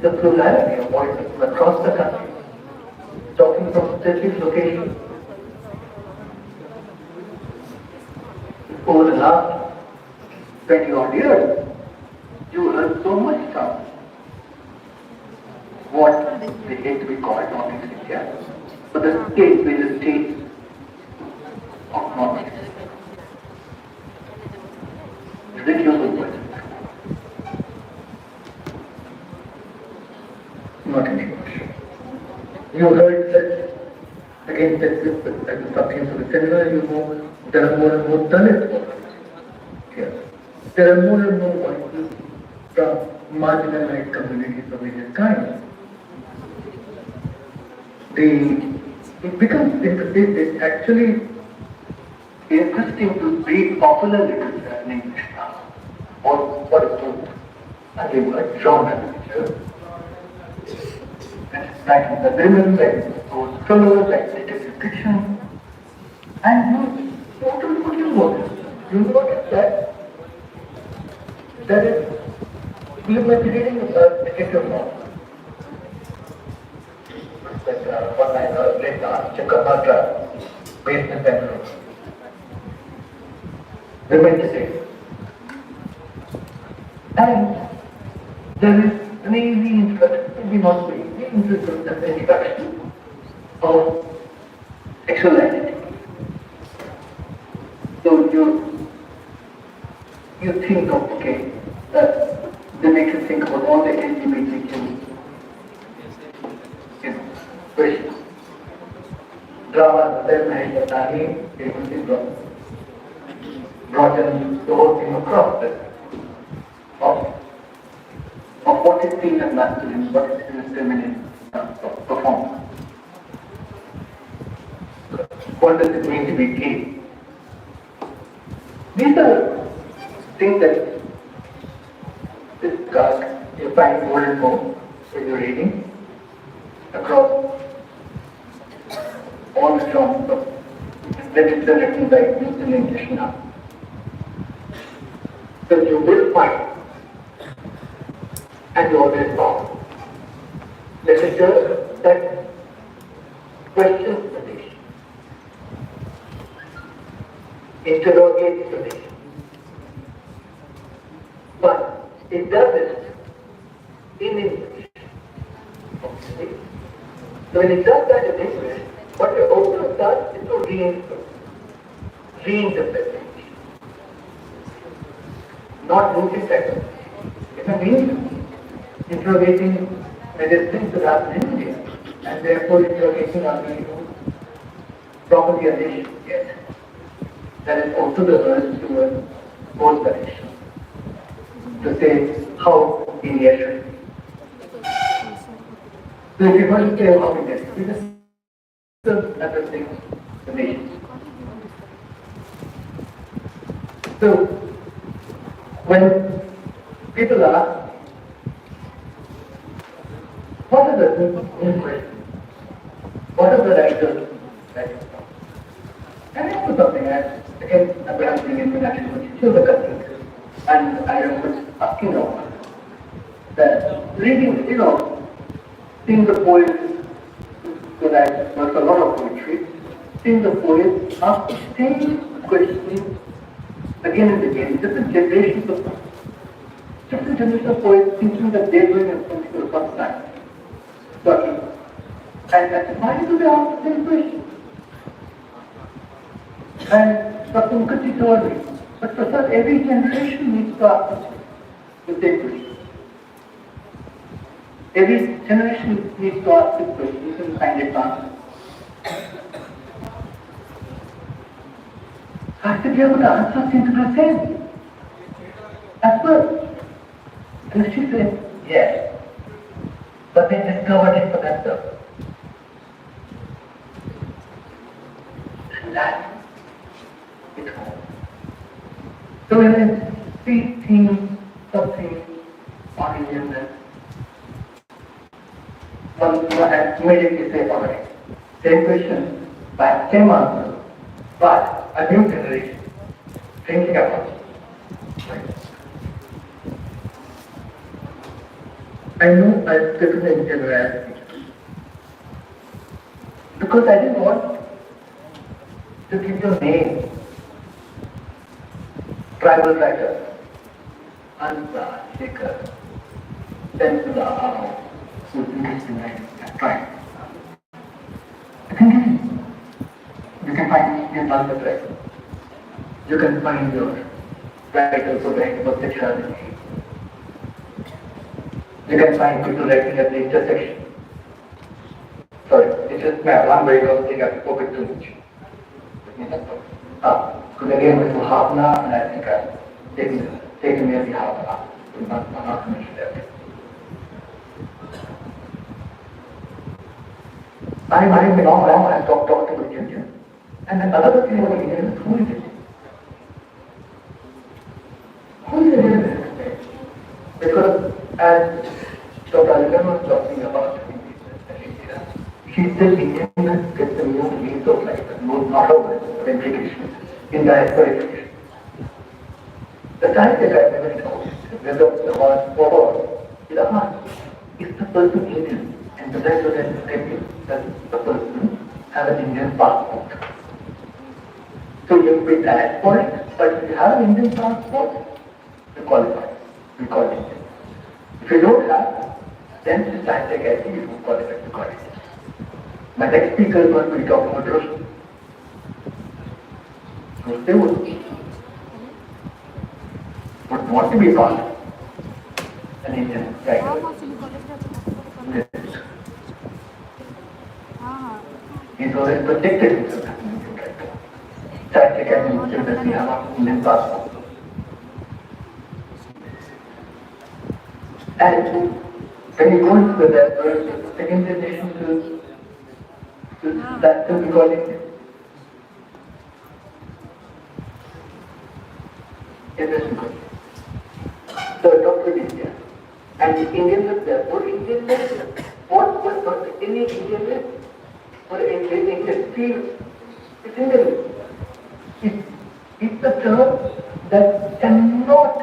the plurality of voices from across the country, talking from specific locations. Over the last 20 odd years, you heard so much from what they hate to be called Northeast India, but the states, various states of Northeast. Ridiculous words. Not in English. You heard that, again, that something sort of similar, you know, there are more and more Dalit voices here. There are more and more voices from marginalized communities of various kinds. It becomes it's actually interesting to read popular literature in English now, or what is called, again, like genre literature. Like the women, like those thrillers, like detective fiction, and what do you notice? You notice that is, you might be reading a detective novel. Like one night late Chakamatra, based in Bangalore. Women to say. And there is an easy introduction, maybe not so easy, introduction of sexual identity. So you think of, okay, they make you think about all the LGBTQ, questions. Drama, then Mahesh brought in the whole thing across this. Of what is seen as masculine, what is seen as feminine performance. What does it mean to be gay? These are things that you find more and more when you're reading across all the genres of literature written by used in English now. So you will find, and you always found, literature that questions the nation, interrogates the nation. But it does it in English. Okay. So when it does that in English, what it also does is to reinterpret it. Not losing sight. It means interrogating various things that happen in India, and therefore interrogating our being properly a nation. Yes. That is also the urge towards both directions. To say how India should be. So if you want to say how India should be, this is another thing, the nation. So when people ask, what are the questions? What are the right thing is actually still the cutting. And I was asking her that reading, seeing the poets, because I learned a lot of poetry, seeing the poets ask the same question again and again, different generations of poets thinking that they're doing something for the first time. But, and why do they ask the same question? And Dr. Mukherjee told me, but Prasad, every generation needs to ask the same question. Every generation needs to ask this question, you can find it answer. I said, yeah, but the answer seems to be the same. As well. And she said, yes. But they discovered it for themselves. And that is home. So when I see things, something on Indianness, one immediately say, all right, same question, but same answer, but a new generation thinking about it. I know I took the Indian reality because I didn't want to give you a name, tribal writer, Anta, Shekhar, Pensula, who is in tribe. I think you can find Indian Anta tribe. You can find your writers who write about sexuality. You can find people writing at the intersection. Sorry, it's just one very long thing I've spoken too much. Because again, with Bhavna, and I think I've taken nearly half an hour. I'm not going to mention that. I'm been on long, I've talked to the Indian. And another thing about Indian is who is it? Who is it? Because as Dr. Aligan was talking about India, she said Indian gets the new means of life, not always, but implications, in diasporification. The time that I never know, whether the word or the heart is the person Indian, and the rest of them that the person have an Indian passport. So you will be diasporic, but if you have an Indian passport, you qualify. We call it Indian. If you don't have, then it's time take ID, you don't qualify to call it. My next speaker is going to be talking about Russia. So they would want to be called an Indian writer. He's always protected himself as an Indian writer. Time take ID, you that we have an Indian passport. And when you go into the second generation to that will be called Indian. Interesting question. So I talked with India. And the Indian was there. What Indian was what was not any Indian was or Indian field. It's Indian. It's a term that cannot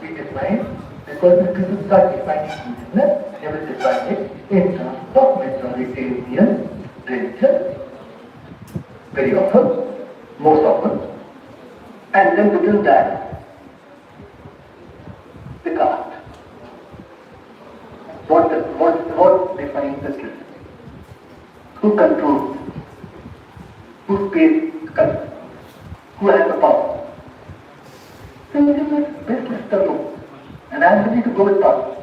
be defined. Because if you start defining Indianness, they will define it in terms of majoritarian religion, very often, most often, and then within that, the caste. What defines the truth? Who controls? Who pays culture? Who has the power? So Indianness is best left alone. And I'm ready to go with politics.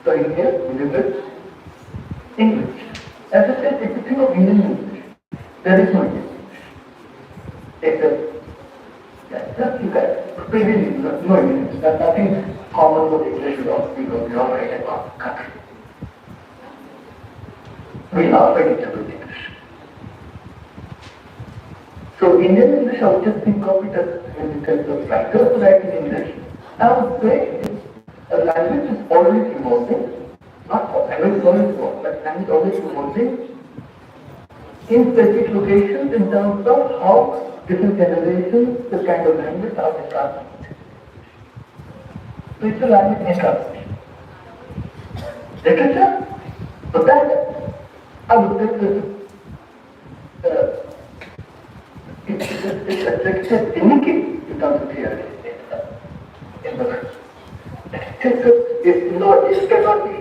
So in here, we look at English. As I said, if you think of Indian English, there is no English. Except, just you guys, pretty no English. There's nothing common with English without people, we all write about the country. We laugh at each other with English. So Indian English, I would just think of it as in terms of writers writing English. I would say a language is always evolving, not language is always evolving, but language is always evolving in specific locations in terms of how different generations, the kind of language are discussed. So it's a language instruction. Literature, so that I would say is it's a thinking in terms of theory in the world. It's not, it cannot be,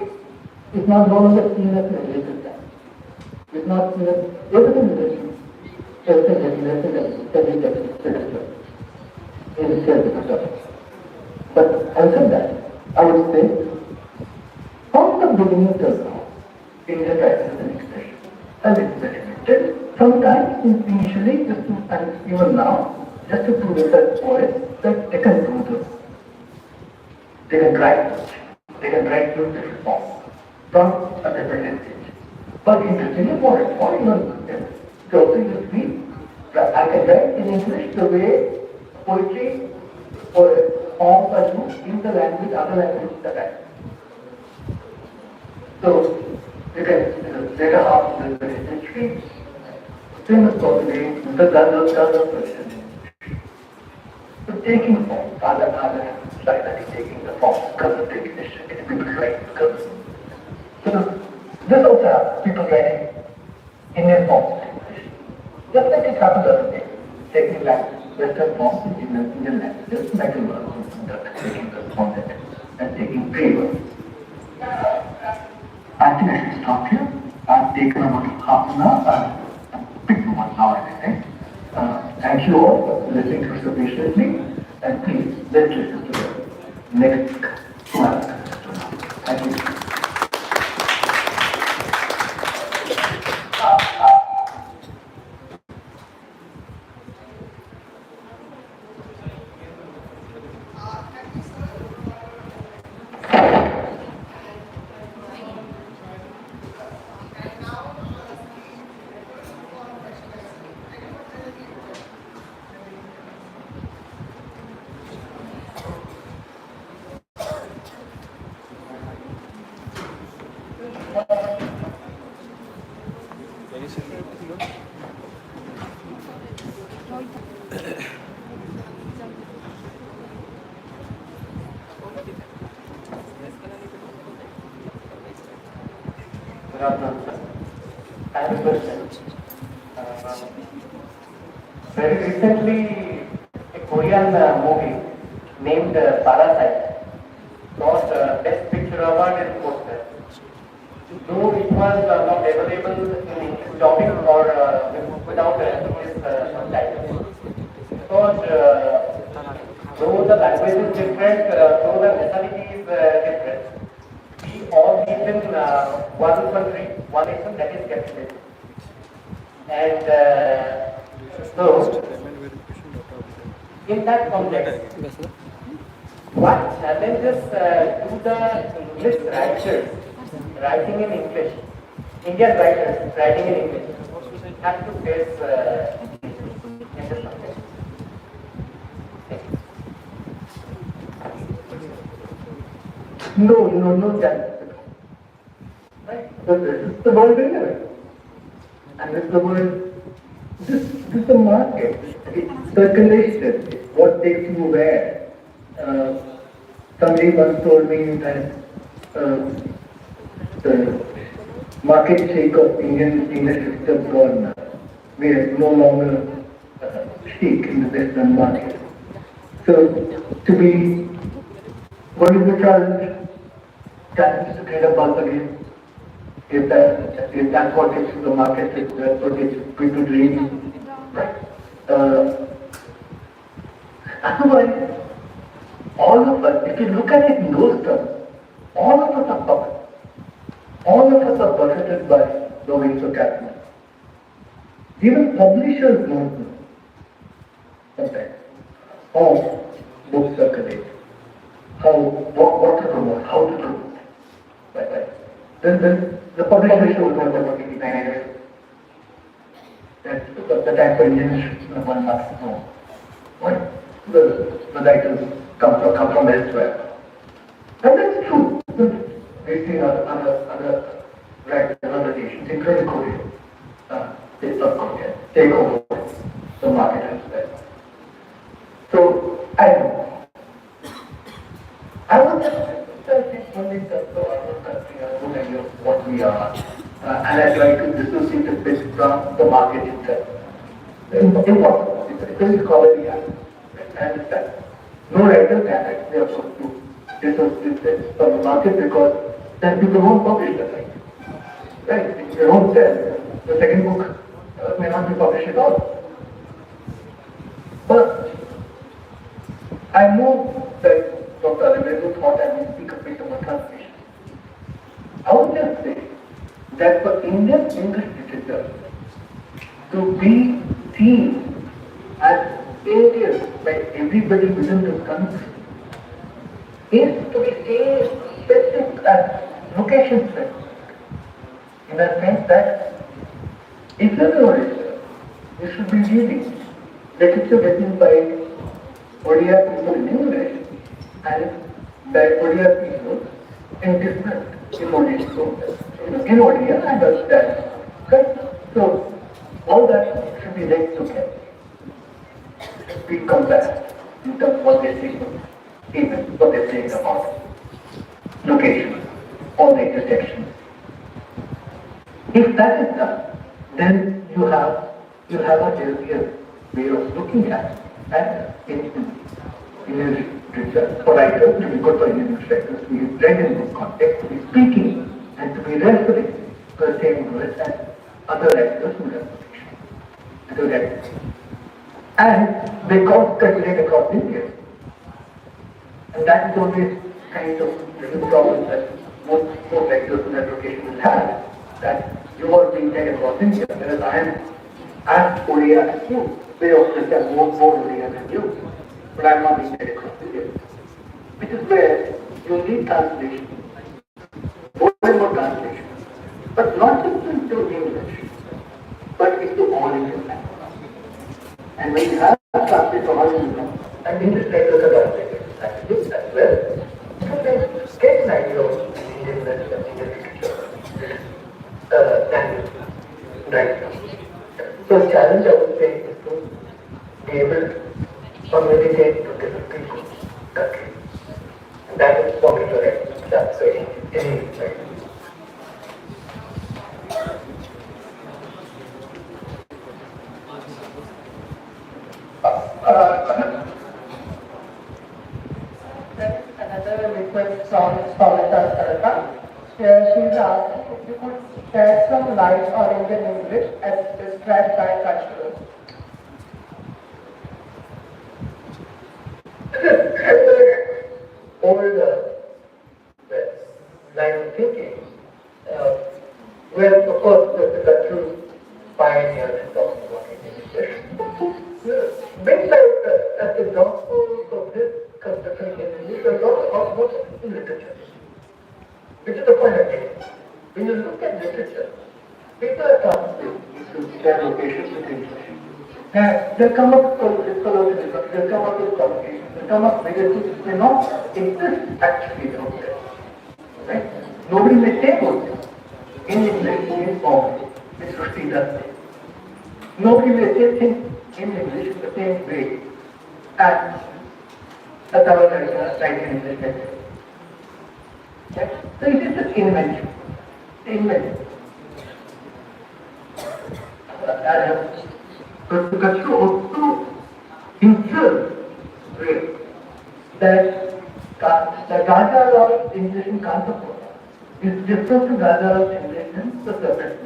it's not no longer seen as a religious time. It's not seen as everything is religion. Everything is religion. It is self-destruction. But having said that, I would say, from the beginning till now, Indian writing is an expression. As experimented, sometimes initially, just to, and even now, just to prove that poets that they can do this. They can write two different forms from a different stage. But interestingly, for even so you see, I can write in English the way poetry or forms are used in the language, other languages that I. So you can later half of the century, famous possibly the Gandalf version. So taking form, other like taking the form, color recognition, people write colors. So this also has people writing Indian forms. Just like it happened the other day, taking language, Western forms in Indian language, just like taking the content and taking favor. I think I should stop here. I've taken about half an hour, picked 1 hour, I think. Thank you all for listening to us so patiently, and please, let's listen to the next 2 hours. Thank you. I have a question. Very recently, a Korean movie named Parasite got Best Picture Award in Poster. Though it was not available in English topic or without English subtitles. Because though the language is different, though the nationality is different, we all live in one country, one nation, that is capitalism. And so, in that context, what challenges do the English writers writing in English, Indian writers writing in English, have to face in this context? No challenge. Right? This is the world we live in. And this is the world, this is the market. It's circulation. It's what takes you where. Somebody once told me that the market shake of English system gone. We are no longer shake in the Western market. So to be, what is the challenge? Challenge is to create a buzz again. If that's what gets the market, if that's what gets people reading, right? Otherwise, all of us, if you look at it in those terms, all of us are puppets. All of us are buffeted by the wings of capitalism. Even publishers don't know sometimes how books circulate, what to promote, how to promote. Right. Then the publisher should know about the designers. That's the time for engineers, one must know. What the writers come from elsewhere. And that's true. We've seen other writers, other nations, including Korea. they South Korea take over the market as well. So I was just only so I was country, I don't know what we are, and I try to dissociate a bit from the market itself. Impossible. It's a scholarly act. I understand. No writer can actually afford to dissociate it from the market because then people won't publish the thing. Right? If they don't sell, the second book may not be published at all. But I know that Dr. Alvarez thought I may speak a bit about translation. I would just say that for Indian English literature to be seen as failure by everybody within this country is to be seen specific as location specific. In the sense that if there is a literature, you should be reading literature written by Odia people in English and by Odia people in different emotions. In Odia and understand. Okay? So all that should be read together. We compare in terms of what they say, even what they say about location, all the intersections. If that is done, then you have a healthier way of looking at it. And in literature, for writers to be good for Indian writers, to be read in this context, to be speaking and to be referring to the same words as other writers who have fiction. And they circulate across India. And that is always kind of the problem that most writers in that location will have, that you are being read across India, whereas I am as Korea as you. They often have more Korea than you, but I am not being read across India. Which is where you need translation, more and more translation, but not just into English, but into all Indian language. And when you have translation from all Indian language, and English writers are translated languages as well, you can get an idea of Indian literature language right now. So the challenge I would say is to be able to communicate to different people in the country. And that is for me to write. That's any right. Another request from Samita Saraka. She's asking if you could shed some light on Indian English as described by cultural. Older line of thinking. Well, of course, the cultural pioneers in talking about English. Big like as examples of this construction in English, there are a lot of literature. Which is the point I'm making. When you look at literature, people are translated to their locations with English. They'll come up with colloquialism, they'll come up with collocations, they'll come up with various things may not exist actually out there. Right? Nobody may say those in English in form, which Rushdie does say. Nobody may say things in English in the same way as a Tamil writer writing in English. Okay? So it is an invention. Kachru also himself read that the Gaja of English in Kantapur is different to Gaja of English in the Serpent.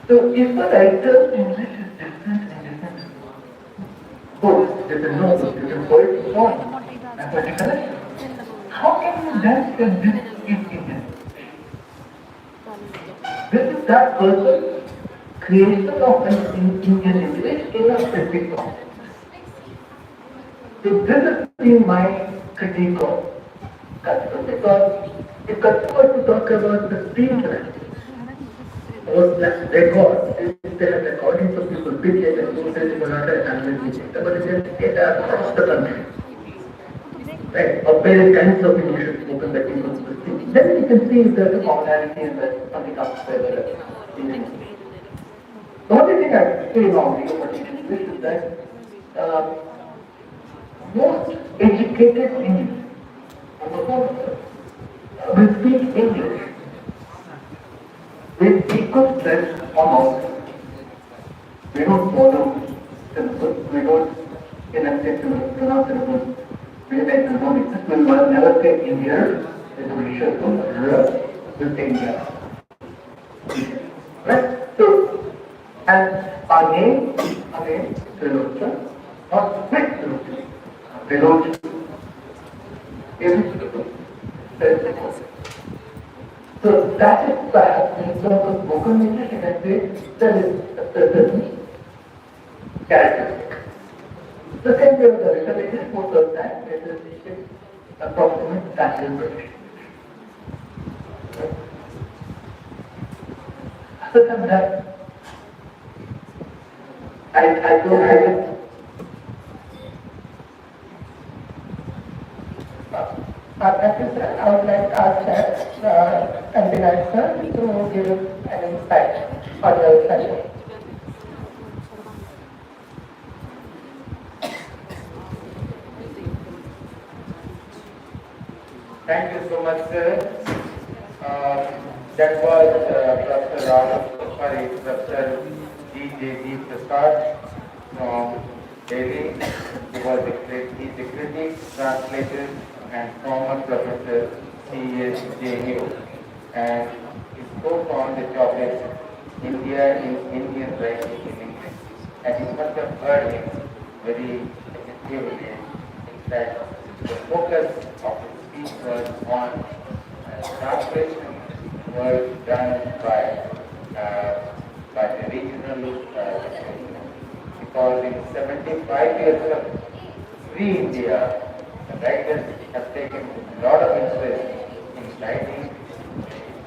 So if the writer's English is different in different books, different novels, different poetry, so on, and poetry collection, how can you then say this is Indian? This is that person creation of an Indian English in a specific context. So this has been my critique of Kachru, because if Kachru were to talk about the speech language, or record, if they have recordings of people pitch it and do this, Marathi and but it is across the country. Right, or various kinds of English spoken that people speak. Then you can see if there's a commonality and there's something up there. The only thing I say about the opportunity this is that most educated Indians on the whole will speak English with equal stress or not. We don't follow syllables, we don't enunciate syllables, pronounce syllables, we make the don't exist. We will never say India, as a British will say India. Right? So, and our name, again, Trilocha, not quick Trilocha. Trilocha is so that is perhaps in terms of spoken English, you can say there is a certain characteristic. The same way with the written English, most of the time it is approximate standard British. Other than that, I don't have it. As you said, I would like our chair and the sir to give an insight on your session. Thank you so much, sir. That was Professor Professor G.J.D. Prasad from Delhi. He was a critic, translator, and former professor CSJU. And he spoke on the topic India in Indian writing in English. And you must have heard him very effectively. In fact, the focus of his speech was on translation was done by the regional because in 75 years of free India, the writers have taken a lot of interest in writing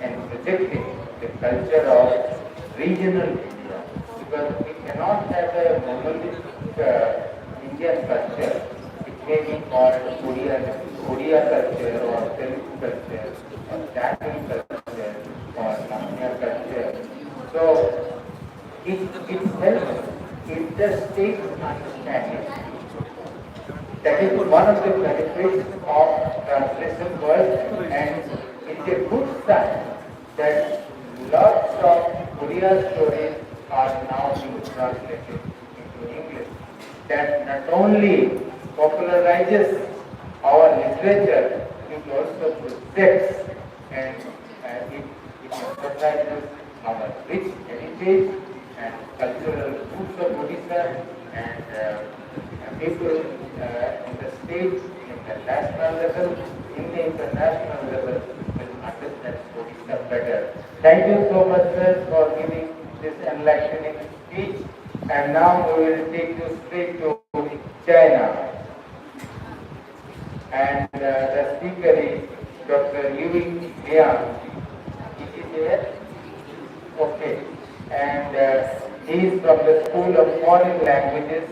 and projecting the culture of regional India, because we cannot have a monolithic Indian culture. It may be called Odia culture or Telugu culture or Tamil culture or Tamil culture. So it helps, it just takes understanding. That is one of the benefits of translation work, and it's a good sign that lots of Korea stories are now being translated into English. That not only popularizes our literature, it also protects and it emphasizes our rich heritage and cultural roots of Odisha, and people in the state, in the national level, in the international level will understand Odisha better. Thank you so much, sir, for giving this enlightening speech. And now we will take you straight to China. And the speaker is Dr. Liu Liang. Is he there? Okay. And he is from the School of Foreign Languages,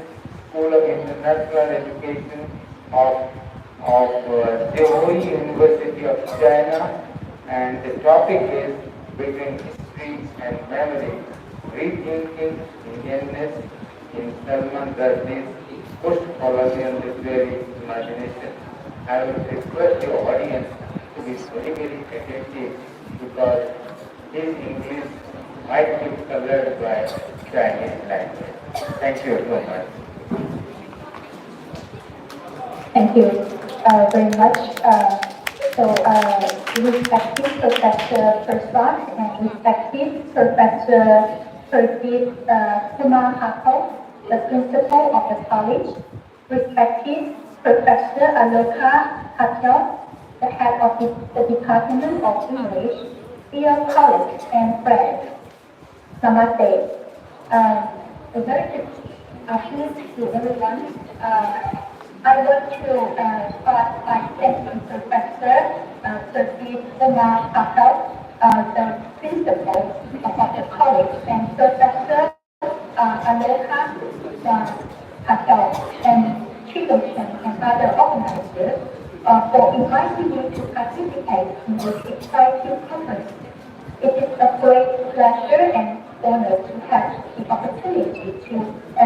School of International Education of Zhehui University of China. And the topic is Between History and Memory, Rethinking Indianness in Salman Rushdie's Post-Colonial Literary Imagination. I will request the audience to be very, very attentive, because his English might be colored by Chinese language. Thank you so much. Thank you very much. Respected Professor Prasad and respected Professor Pervit Kumar Hakel, the principal of the college, respected Professor Aloka Patel, the head of the Department of English, dear colleagues and friends, Namaste. A very good afternoon to everyone. I want to start by thanking Professor Pervit Kumar Patel, the principal of the college, and Professor Aloka Patel, and Chidochen and other organizers for inviting me to participate in this exciting conference. It is a great pleasure and honored to have the opportunity to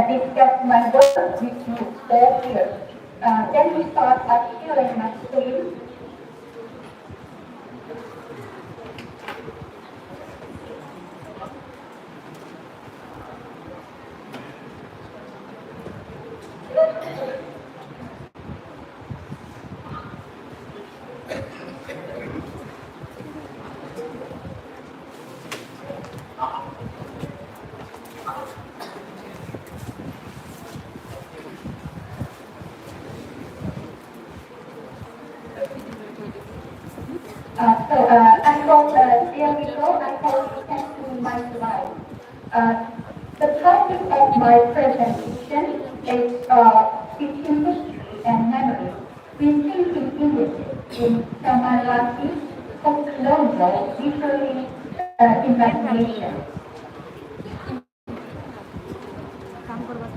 discuss my work with you all here. Then we start by hearing my story. I hope, there we go, I hope you can see my slide. The topic of my presentation is teaching history and memory, rethinking images in Samadhi, post-colonial literary imagination. काम करवा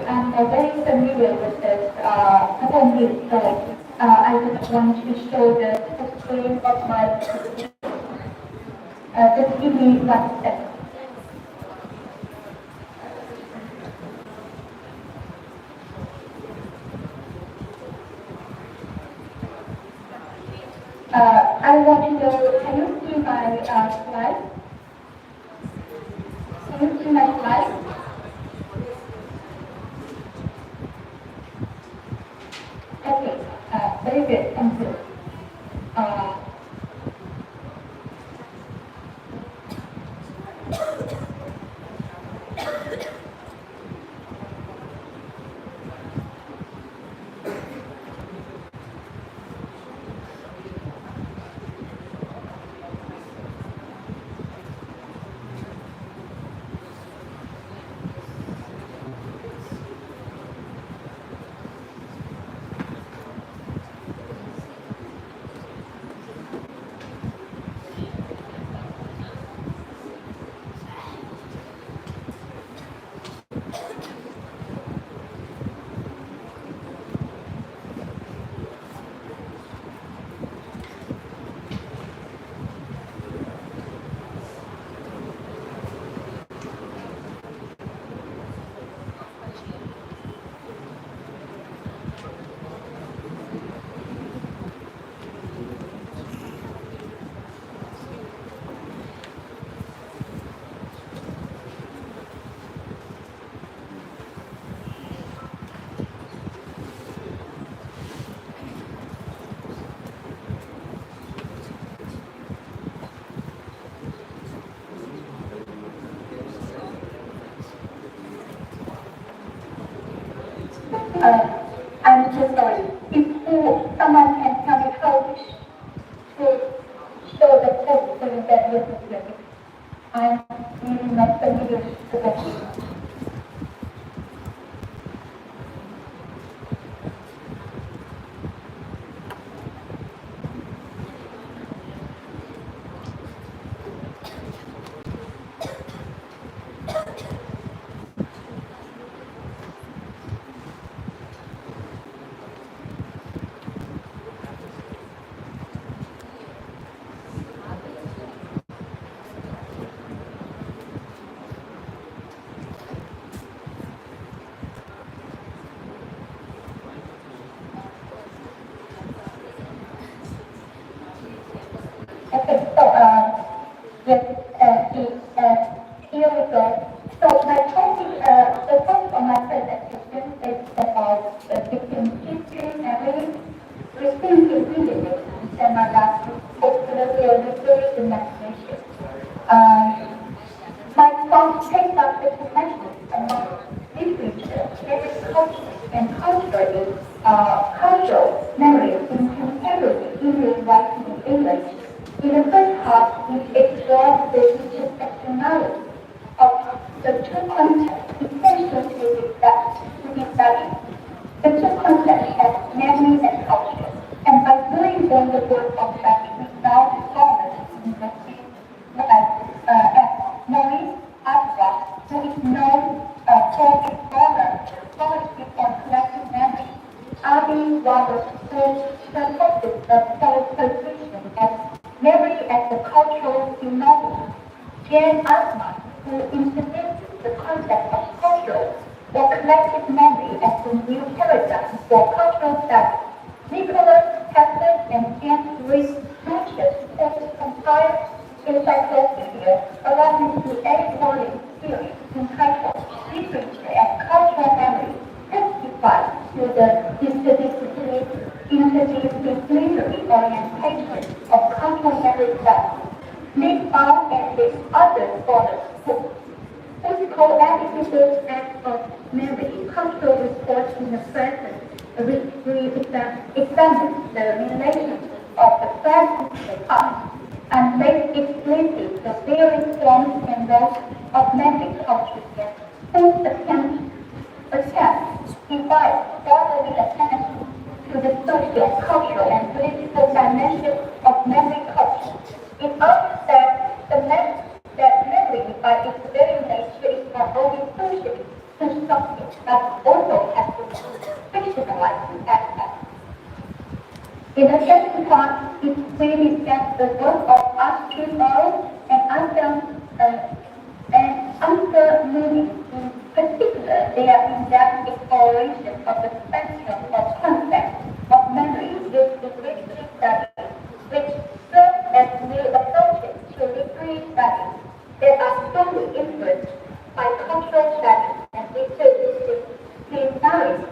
I'm very familiar with this attendee, so I just want to show the screen of my just give me 1 second. I want to know, can you see my slide? Can you see my slide? Okay, very good, thank you. I'm so sorry. If someone can tell me how to show the post so that this is ready. I'm really not familiar with the Okay, so yes, here we go. So my topic, the topic of my presentation is about victim history, memory, rethinking images, and my last popular literary imagination. My thoughts take up the connections among literature, culture, and cultural memories into every English writing in English. In the first half, we explore the intersectionality of the two contexts essential to be studied. the two concepts of memory and culture. And by doing them the work of that without scholars in the field as Maurice Abra, who is known for his scholarship on collective memory, Avi Roberts, who supported the position as memory as a cultural phenomenon, Jan Altman, who introduced the concept of cultural or collective memory as a new paradigm for cultural studies. Nicholas Heston and James Rees Butcher's post-compiled encyclopedia belonging to editorial series entitled Literature and Cultural Memory testifies to the interdisciplinary orientation of cultural memory studies. Nick Baum and his other scholars physical attitudes and of memory, cultural response in the present, examine the relation of the present to the past, and make explicit the various forms and roles of memory culture whose attempt divide scholarly attention to the social, cultural, and political dimension of memory culture. It argues that memory by its very nature is not only social constructed, but also has a fictionalizing aspect. In the second part, it really sets the work of Astrid Earle and Answer Mooney, in particular, their in-depth exploration of the spectrum of concepts of memory with literary studies, which serve as new approaches to literary studies that are strongly influenced by cultural studies and interdisciplinarity.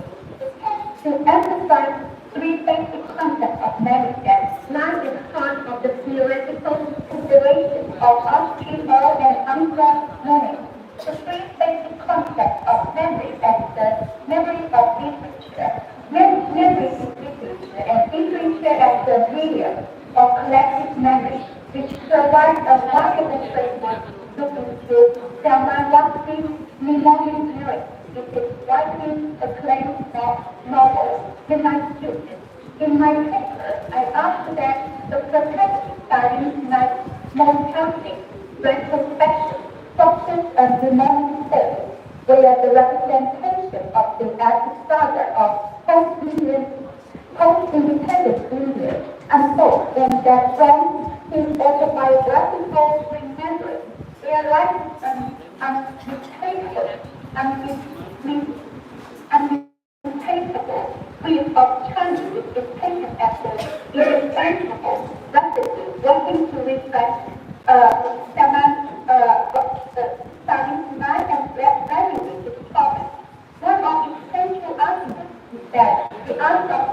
To emphasize three basic concepts of memory that lie at the heart of the theoretical consideration of Astrid Earle and Ansgar Mooney. The three basic concepts of memory as the memory of literature, memory in literature, and literature as the medium of collective memory, which provides a valuable framework looking to Salman Rushdie's mnemonic lyrics in his widely acclaimed novel, Midnight Student. In my paper, I argue that the protagonist studying Knight's most healthy retrospection focuses on mnemonic force, where the representation of the epic saga of post-independent India unfolds, and that from his autobiographical remembrance, there lies an unmistakable brief of challenges is taken as the indispensable recipe working to reflect Salim's mind and valuing his problem. One of its central arguments is that the art of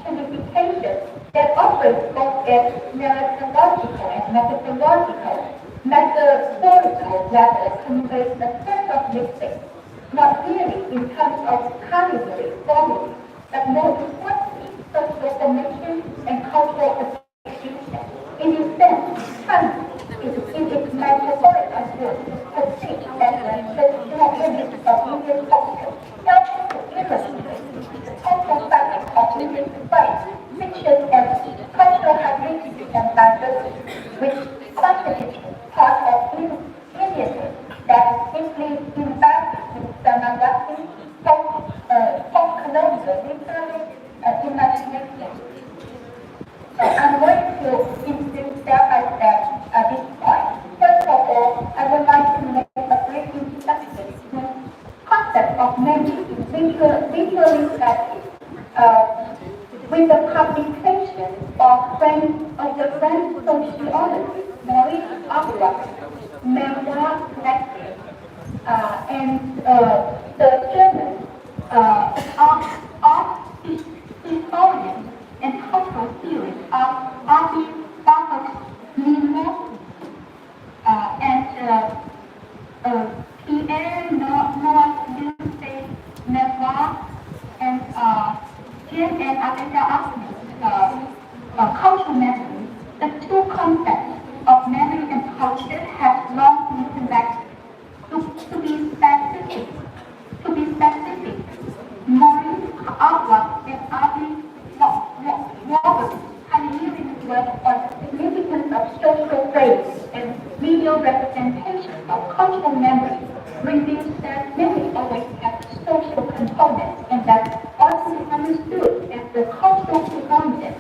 chanification that operates both as narratological and metaphorical level conveys a sense of mixing, not merely in terms of culinary formula, but more importantly, social formation and cultural association. In this sense, tongue is in its metaphorical sense perceived as a traditional image of Indian culture, helping to illustrate the cultural fabric of Indian society, features as cultural hybridity and diversity, which constitutes part of Indianism that is deeply embedded in Samandazi post-colonial literary imagination. So I'm going to introduce step by step at this point. First of all, I would like to make a brief introduction to the concept of memory in literary studies. With the publication of the French sociologist Maurice Abra's memoir collected, and the German art historian and cultural theorist of Avi Baruch and Pierre Noir Memoir and Jim and Aleta Asmus cultural memory. The two concepts of memory and culture have long been connected. To be specific, Maurice Abra's visual representation of cultural memory reveals that memory always has social components and that often understood as the cultural phenomenon.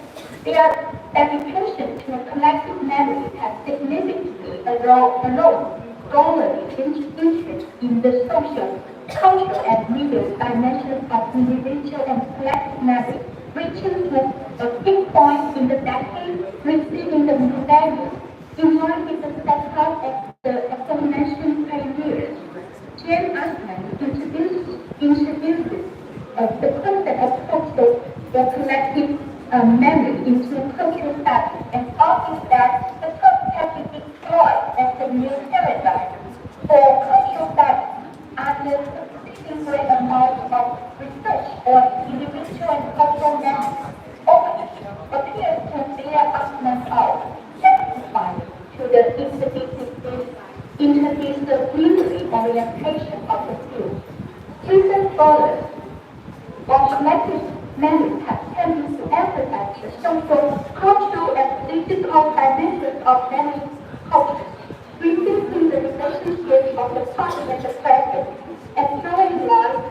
Their application to a collective memory has significantly alone scholarly interest in the social, cultural, and legal dimensions of individual and collective memory, reaching to a peak point in the decade preceding the millennium. In line with the set out of the aforementioned pioneers, Jane Asman introduces the concept of cultural or collective memory into cultural studies and argues that the term can be deployed as a new paradigm for cultural studies under sufficient great amount of research on individual and cultural memory. Opening appears to bear Asman out, testifying to the interdisciplinary orientation of the field. Recent scholars on collective memory have tended to emphasize the social, cultural, and political dimensions of memory culture, revisiting the relationship of the past and the present, and throwing light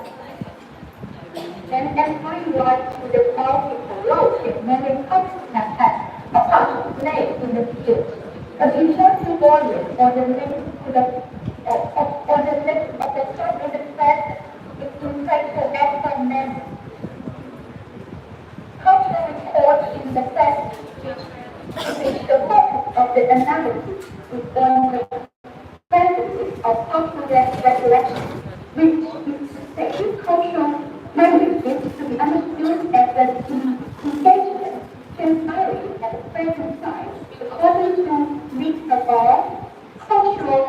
to the multiple roles that memory culture has had a part to play in the field. An important volume on the link to the link of the past and the present is entitled Action Memory. Cultural reports in the present, which the focus of the analysis is on the presence of cultural recollection, which is to say cultural memory is to be understood as an engagement transpiring at the present time. According to Reed above, cultural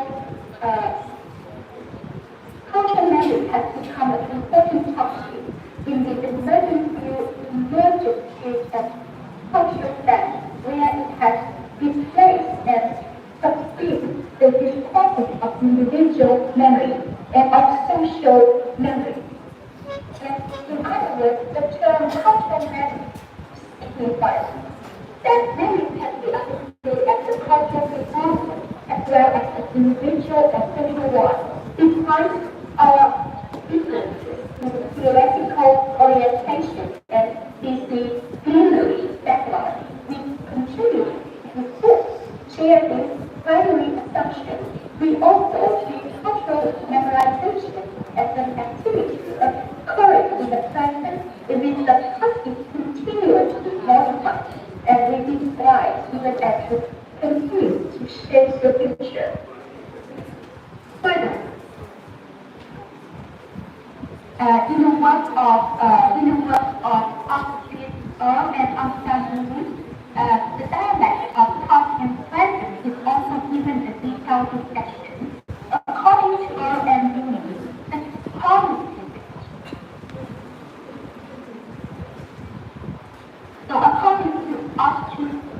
memory has become an important topic in the emerging field of cultural studies, where it has replaced and subsumed the discourse of individual memory and of social memory. And in other words, the term cultural memory signifies that memory can be understood as a cultural phenomenon as well as an individual and social one. Despite our differences in theoretical orientation and disciplinary background, we continue to share this primary assumption. We also see cultural memorization as an activity occurring in the present in which the past is continuously modified and redefined even as it continues to shape the future. Further, in the work of artists and understanding, the dialect of past and present is also given a detailed discussion. According to Earl and Mooney, the cognitive. So according to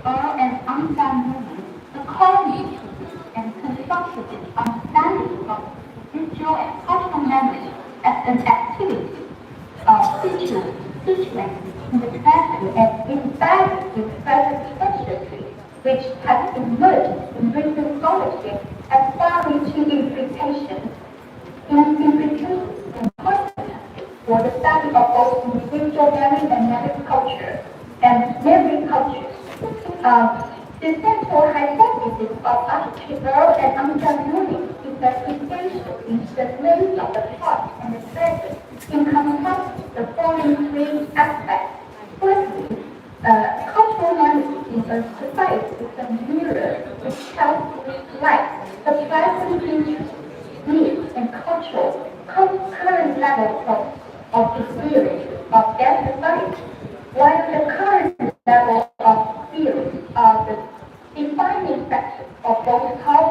Earl and Mooney, the cognitive and constructive understanding of visual and cultural memory as an activity situated in the present and embedded in present consciously, which has emerged in recent scholarship as far-reaching implications and consequences for the study of both individual memory and memory culture and memory cultures. The central hypothesis of Earl and understanding is that essential instability of the past and the present encompasses the following three aspects. Firstly, cultural memory in a society is a mirror which helps to reflect the present interests, needs, and current levels of experience of that society, while the current level of experience are the defining factors of both how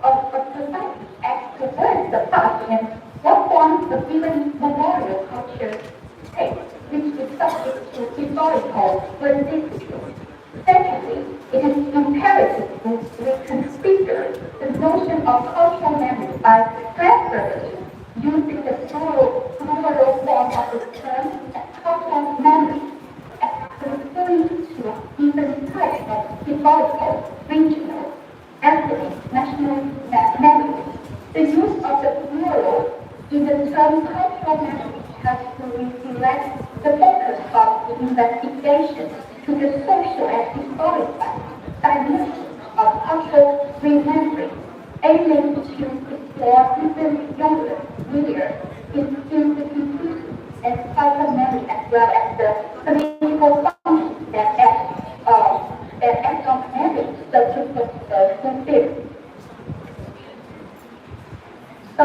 of society acts towards the past and what forms the given memorial culture takes, which is subject to historical resistance. Secondly, it is imperative to reconsider the notion of cultural memory by preferably using the plural form of the term cultural memory as referring to different types of historical, regional, ethnic, national investigation to the social and historical dimensions of cultural remembering, aiming to explore different younger readers in the inclusive and cycle memory as well as the political functions that act on memory, such as fulfill. So,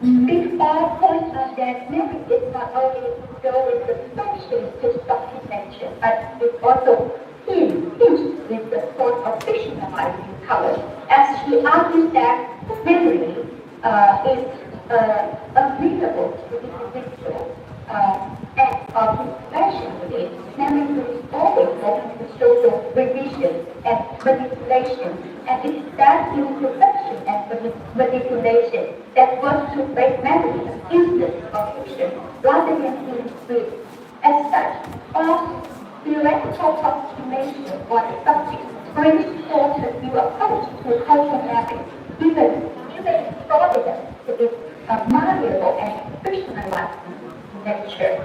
this all points out that memory is not only go with the functions just documentation, but it also hinged with the sort of fictionalizing color. As she argues that memory is unreadable to the individual act of expression within. Memory is always open to social revision and manipulation, and it's that imperfection and manipulation that works to make memory an instance of fiction rather than being real. As such, all theoretical approximation on the subject brings forth a new approach to cultural mapping, even extraordinary to its malleable and fictionalized nature.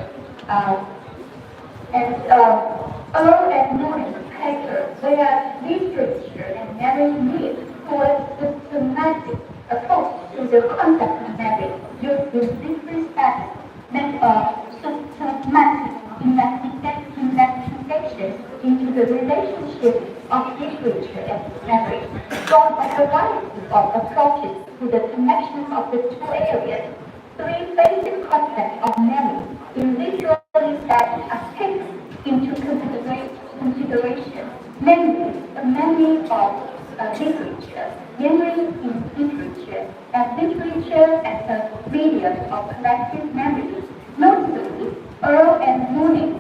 Earl and Norman paper where literature and memory meet towards the systematic approach to the concept of memory used in different aspects, systematic investigation into the relationship of literature and memory, drawn by a variety of approaches to the connections of the two areas. Three basic concepts of memory in literary studies are taken into consideration, namely the memory of literature, memory in literature, and literature as a medium of collective memory. Notably, Earl and Mooney's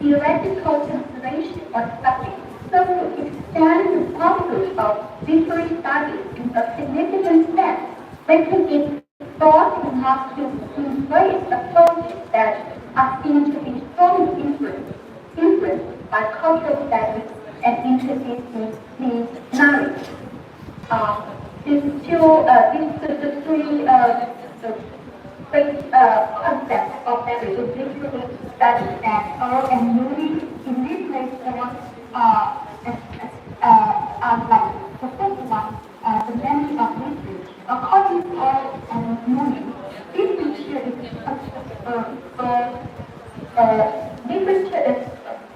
theoretical consideration on the subject serve to extend the boundaries of literary studies in a significant sense, making it broad enough to embrace approaches that are seen to be strongly influenced by cultural studies and interdisciplinary knowledge. The three concepts of memory in literary studies and Earl and Mooney in literary form are like the first one, the memory of literature. According to Earl and Mooney, literature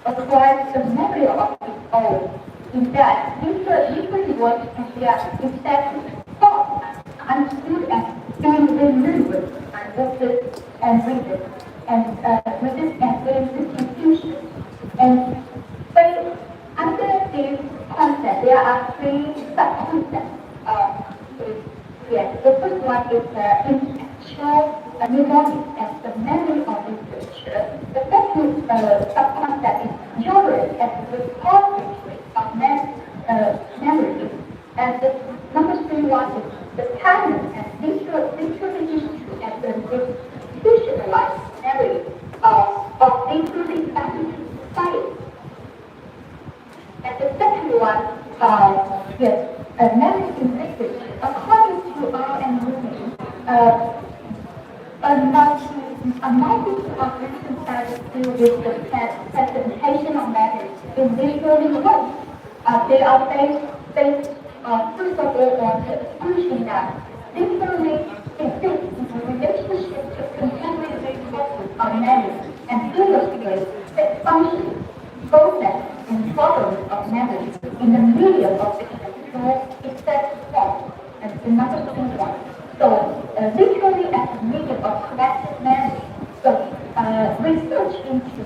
acquires the memory of its own. In that, literary works can be accepted, thought, understood, and being remembered and listed and read and institutions. And under this concept, there are three sub-concepts. Yes, the first one is intellectual mnemonic as the memory of literature. The second sub-concept is genres as the repository of memory. And the number three one is the canon and literary history as the institutionalized memory of literary science. And the second one, memory in literature. According to Earl and Mooney, a multitude of recent studies deal with the presentation of memory in literary works. They are based first of all on the assumption that literally exists in a relationship to contemporary sources of memory and illustrates its function, process, and properties of memory in the medium of its form. And the number two one. So, literally as a medium of collective memory. So, research into the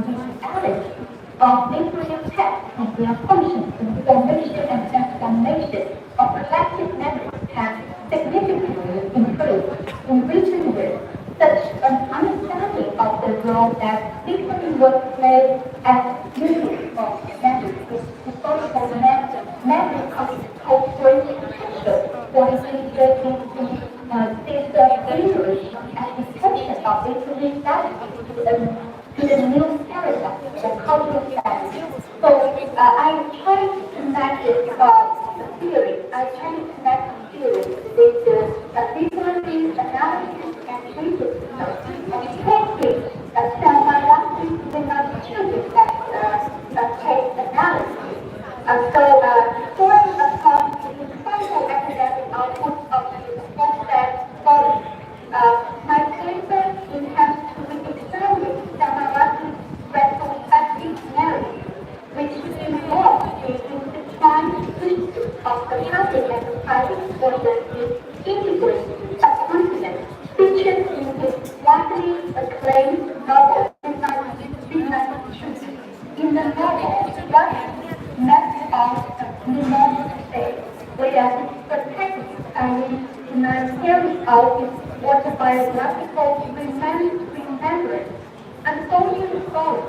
reality of literary text and their functions in formation and transformation of collective memory has significantly improved in recent years. Such an understanding of the role that literary work plays as medium of memory is historical memory cultural potential for this delivery application of literary studies to the new paradigm of cultural studies. So I try to connect the theory. I try to connect the theory with the literary analysis and criticism and techniques that self-analysis within our children Drawing upon the historical academic output of the Postgrad College, my paper intends to examine Samarati's retrospective narrative, which involves the intertwined history of the public and the private for the integrated subcontinent, featured in his widely acclaimed novel, in the novel, Rush maps out the United States, whereas the text carries out its autobiographical remembrance, unfolding the story,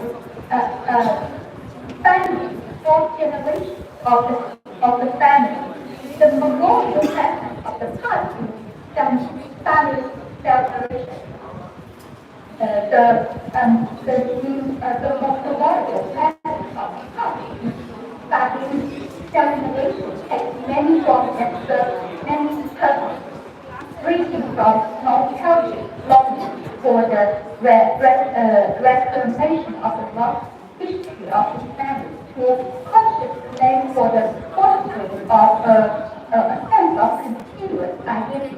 spanning four generations of the family. The memorial presence of the past in Spanish celebration. The memorial presence of the past in Spanish celebration takes many forms and serves many purposes, ranging from nostalgic longing for the representation of the lost history of his family to conscious claim for the fostering of a sense of continuous identity.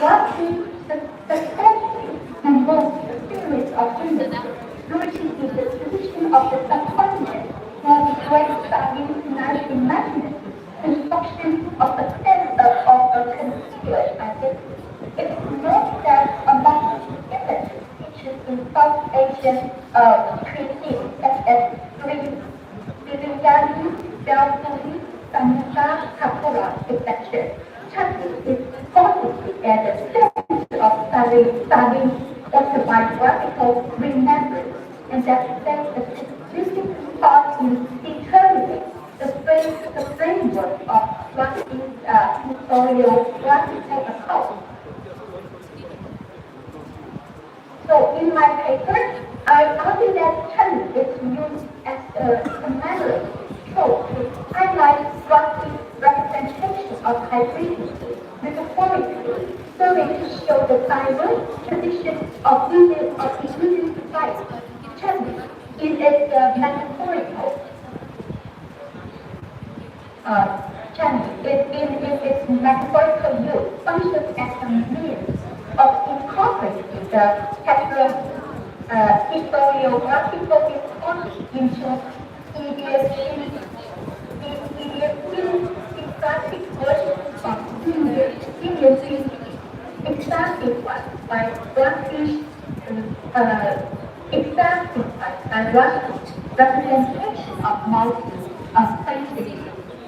Lastly, the century involves a series of images rooted in the tradition of the subcontinent, where the great Spanish imaginative construction of a sense of a continuous identity. It is noted that among images featured in South Asian cuisine, such as biryani, dalpuri, samosa, kapura, etc., chutney is possibly at the center of Salim's autobiographical remembrance, and that plays a significant part in determining the framework of Russian historiographical account. So in my paper, I argue that chutney is used as a memory trope to highlight Russian representation of hybridity, metaphorically, serving to show the diverse traditions of Indian society. Chutney in its metaphorical in its metaphorical use functions as a means of incorporating the historiographical response into idiosyncratic versions of Indian exemplified by Russian representation of multi-faces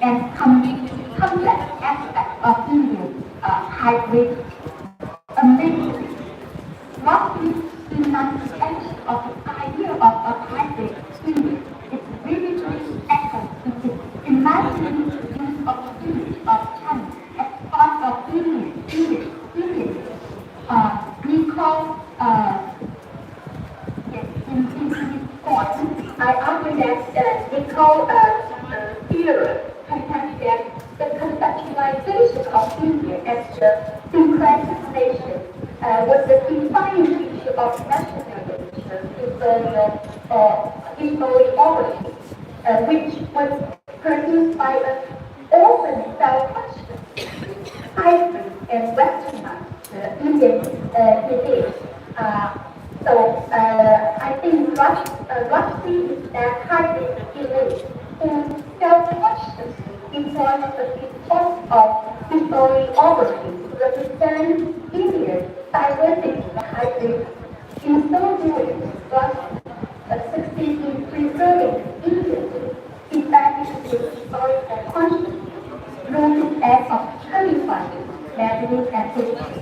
and complex aspects of Indian hybrid amazing. Roughly enunciation of the idea of a hybrid Indian is vividly echoed in the imaginary use of the image of China as part of Indian. Nicole, in his point, I argue that Nicole theory contends that the conceptualization of India as the syncretic nation was the defining feature of nationalism, historiography, which was produced by an often self-conscious, hybrid and westernized Indian disease. I think Rushdie is that hybrid elite who self-consciously employs the response of historiography to represent India's diversity hybrid. In so doing, Rushdie succeeds in preserving India's embedded historical consciousness through his act of clarifying memory and history.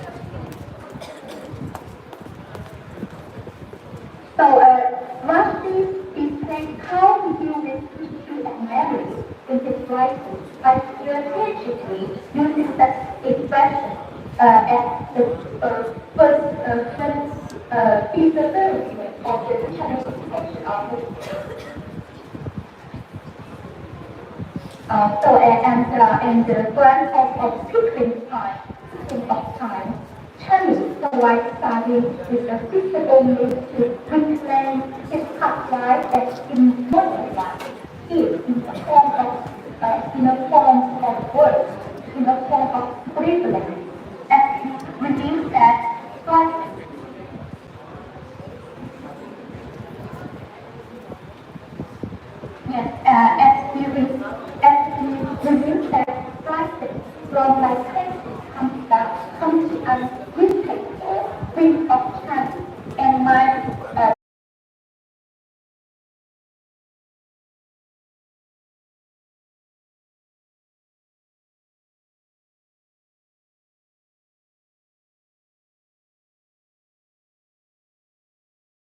Rushdie displayed how he uses history and memory in his writing by strategically using such expressions as the first feasibility of the Chinese culture of history. And the grant of Pickering's time, Chinese provides study with a feasible means to reclaim his past life as immortalized here in the form of in a form of words, in a form of privilege, as it reduces that price. Yes, as we reduce that prices from like taxes comes to unlimited free of charge, and my